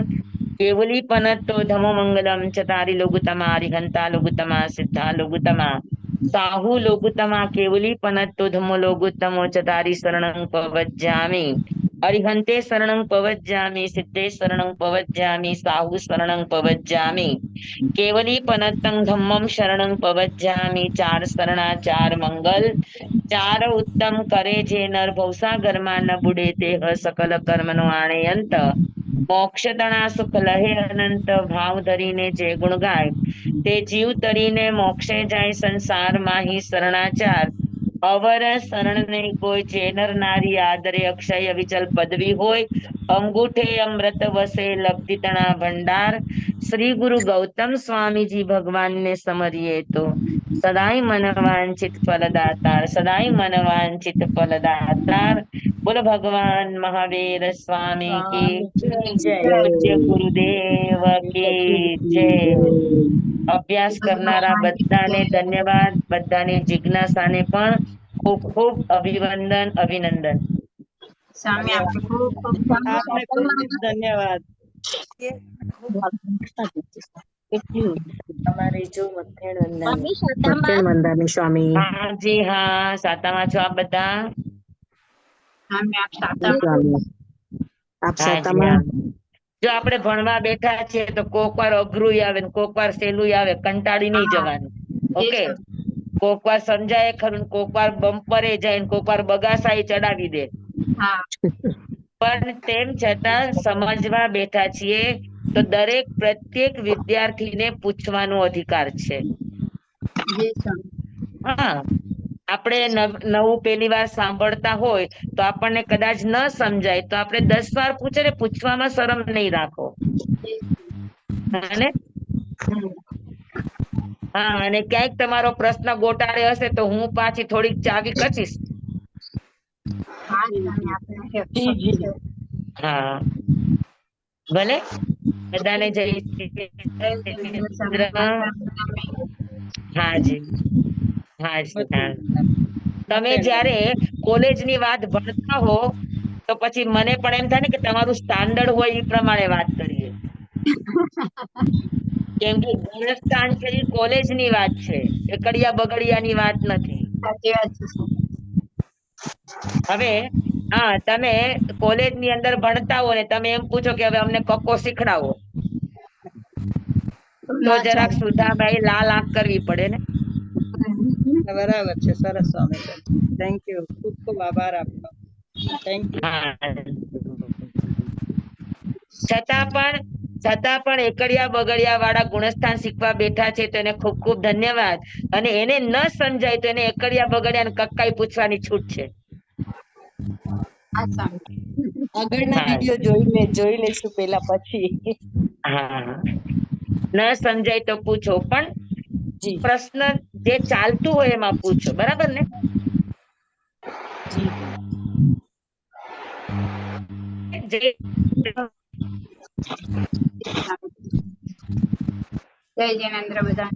કેવલી પનત્તો ધમો મંગલમ, ચતારી લોગુતમા, હરિહંતા લોગુતમા, સિદ્ધા લોગુતમા, સાહુ લોગુતમા, કેવલી પનત્તો ધમો લોગુતમો, ચતારી શરણં પવજ્જામિ. અરિહંતે શરણં પવજ્જામિ, સિદ્ધે શરણં પવજ્જામિ, સાહુ શરણં પવજ્જામિ, કેવલી પનત્તં ધમ્મં શરણં પવજ્જામિ. 4 શરણા 4 મંગલ, 4 ઉત્તમ કરે જે નર ભવસાગરમાં ન બુડે તે સકલ કર્મનો આણે અંત. મોક્ષ તણા સુખ લહે અનંત, ભાવ ધરીને જે ગુણ ગાય તે જીવ તરીને મોક્ષે જાય. સંસારમાં હી શરણાચાર અવર શરણ નહીં કોઈ, જે નર નારી આદરે અક્ષય વિચલ પદવી હોય. અંગૂઠે અમૃત વસે લબ્ધિ તણા ભંડાર. શ્રી ગુરુ ગૌતમ સ્વામીજી ભગવાનને સમરીએ તો સદાય મન વાંચિત ફલદાતાર, સદાય મન વાંચિત ફલદાતાર. બોલો ભગવાન મહાવીર સ્વામી કી જય. પૂજ્ય ગુરુદેવ કી જય. અભ્યાસ કરનારા બધાને ધન્યવાદ. બધાની જિજ્ઞાસાને પણ ખૂબ ખૂબ અભિવંદન, અભિનંદન. સ્વામી આપણે ખૂબ ખૂબ આપને ખૂબ ખૂબ ધન્યવાદ. તમારી જો મથેણ વંદાની. મત્સ્યણ વંદાની સ્વામી. હા જી હા, સાતામાં છો આપ બધા? સ્વામી આપ સાતામાં સ્વામી. આપ હા જી સાતામાં. હા. જો આપણે ભણવા બેઠા છીએ તો કોક વાર અઘરું આવે ને કોક વાર સહેલું આવે, કંટાળી નહીં જવાનું. ઓકે, કોક વાર સમજાય ખરું, કોક વાર બમ્પરે જાય ને કોક વાર બગાસાએ ચડાવી દે. હા પણ તેમ છતાં સમજવા બેઠા છીએ. તો દરેક પ્રત્યેક વિદ્યાર્થીને પૂછવાનો અધિકાર છે. હા, આપણે નવું પહેલી વાર સાંભળતા હોય તો આપણને કદાચ ન સમજાય તો આપણે 10 વાર પૂછે ને, પૂછવામાં શરમ નહીં રાખો. અને હા, અને ક્યાંક તમારો પ્રશ્ન ગોટાળે હશે તો હું પાછી થોડીક ચાવી કચીશ. હા, ભલે. બધાને જય શ્રી કૃષ્ણ. હાજી, હાજી, હા. તમે જ્યારે કોલેજની વાત ભણતા હો તો પછી મને પણ એમ થાય ને કે તમારું સ્ટાન્ડર્ડ હોય એ પ્રમાણે વાત કરીએ. કેમ કે ગુણસ્થાન છે એ કોલેજની વાત છે, એકડિયા બગડિયાની વાત નથી. હવે હા, તમે કોલેજની અંદર ભણતા હો ને તમે એમ પૂછો કે હવે અમને કક્કો શીખડાવો, તો જરાક સુધાભાઈ લાલ આંખ કરવી પડે ને. બરાબર છે. સરસ સ્વામી. Thank you. ખૂબ ખૂબ આભાર આપનો. Thank you. હા, છતાં પણ એકડિયા બગડિયા વાળા ગુણસ્થાન શીખવા બેઠા છે તો એને ખૂબ ખૂબ ધન્યવાદ. અને એને ન સમજાય તો એને એકડિયા બગડિયા અને કક્કાઈ પૂછવાની છૂટ છે. આગળના હા, વિડીયો જોઈ લેશું પેલા પછી. હા, ન સમજાય તો પૂછો, પણ જી પ્રશ્ન જે ચાલતું હોય એમાં પૂછો, બરાબર ને? જી જય જિનેન્દ્ર બધા.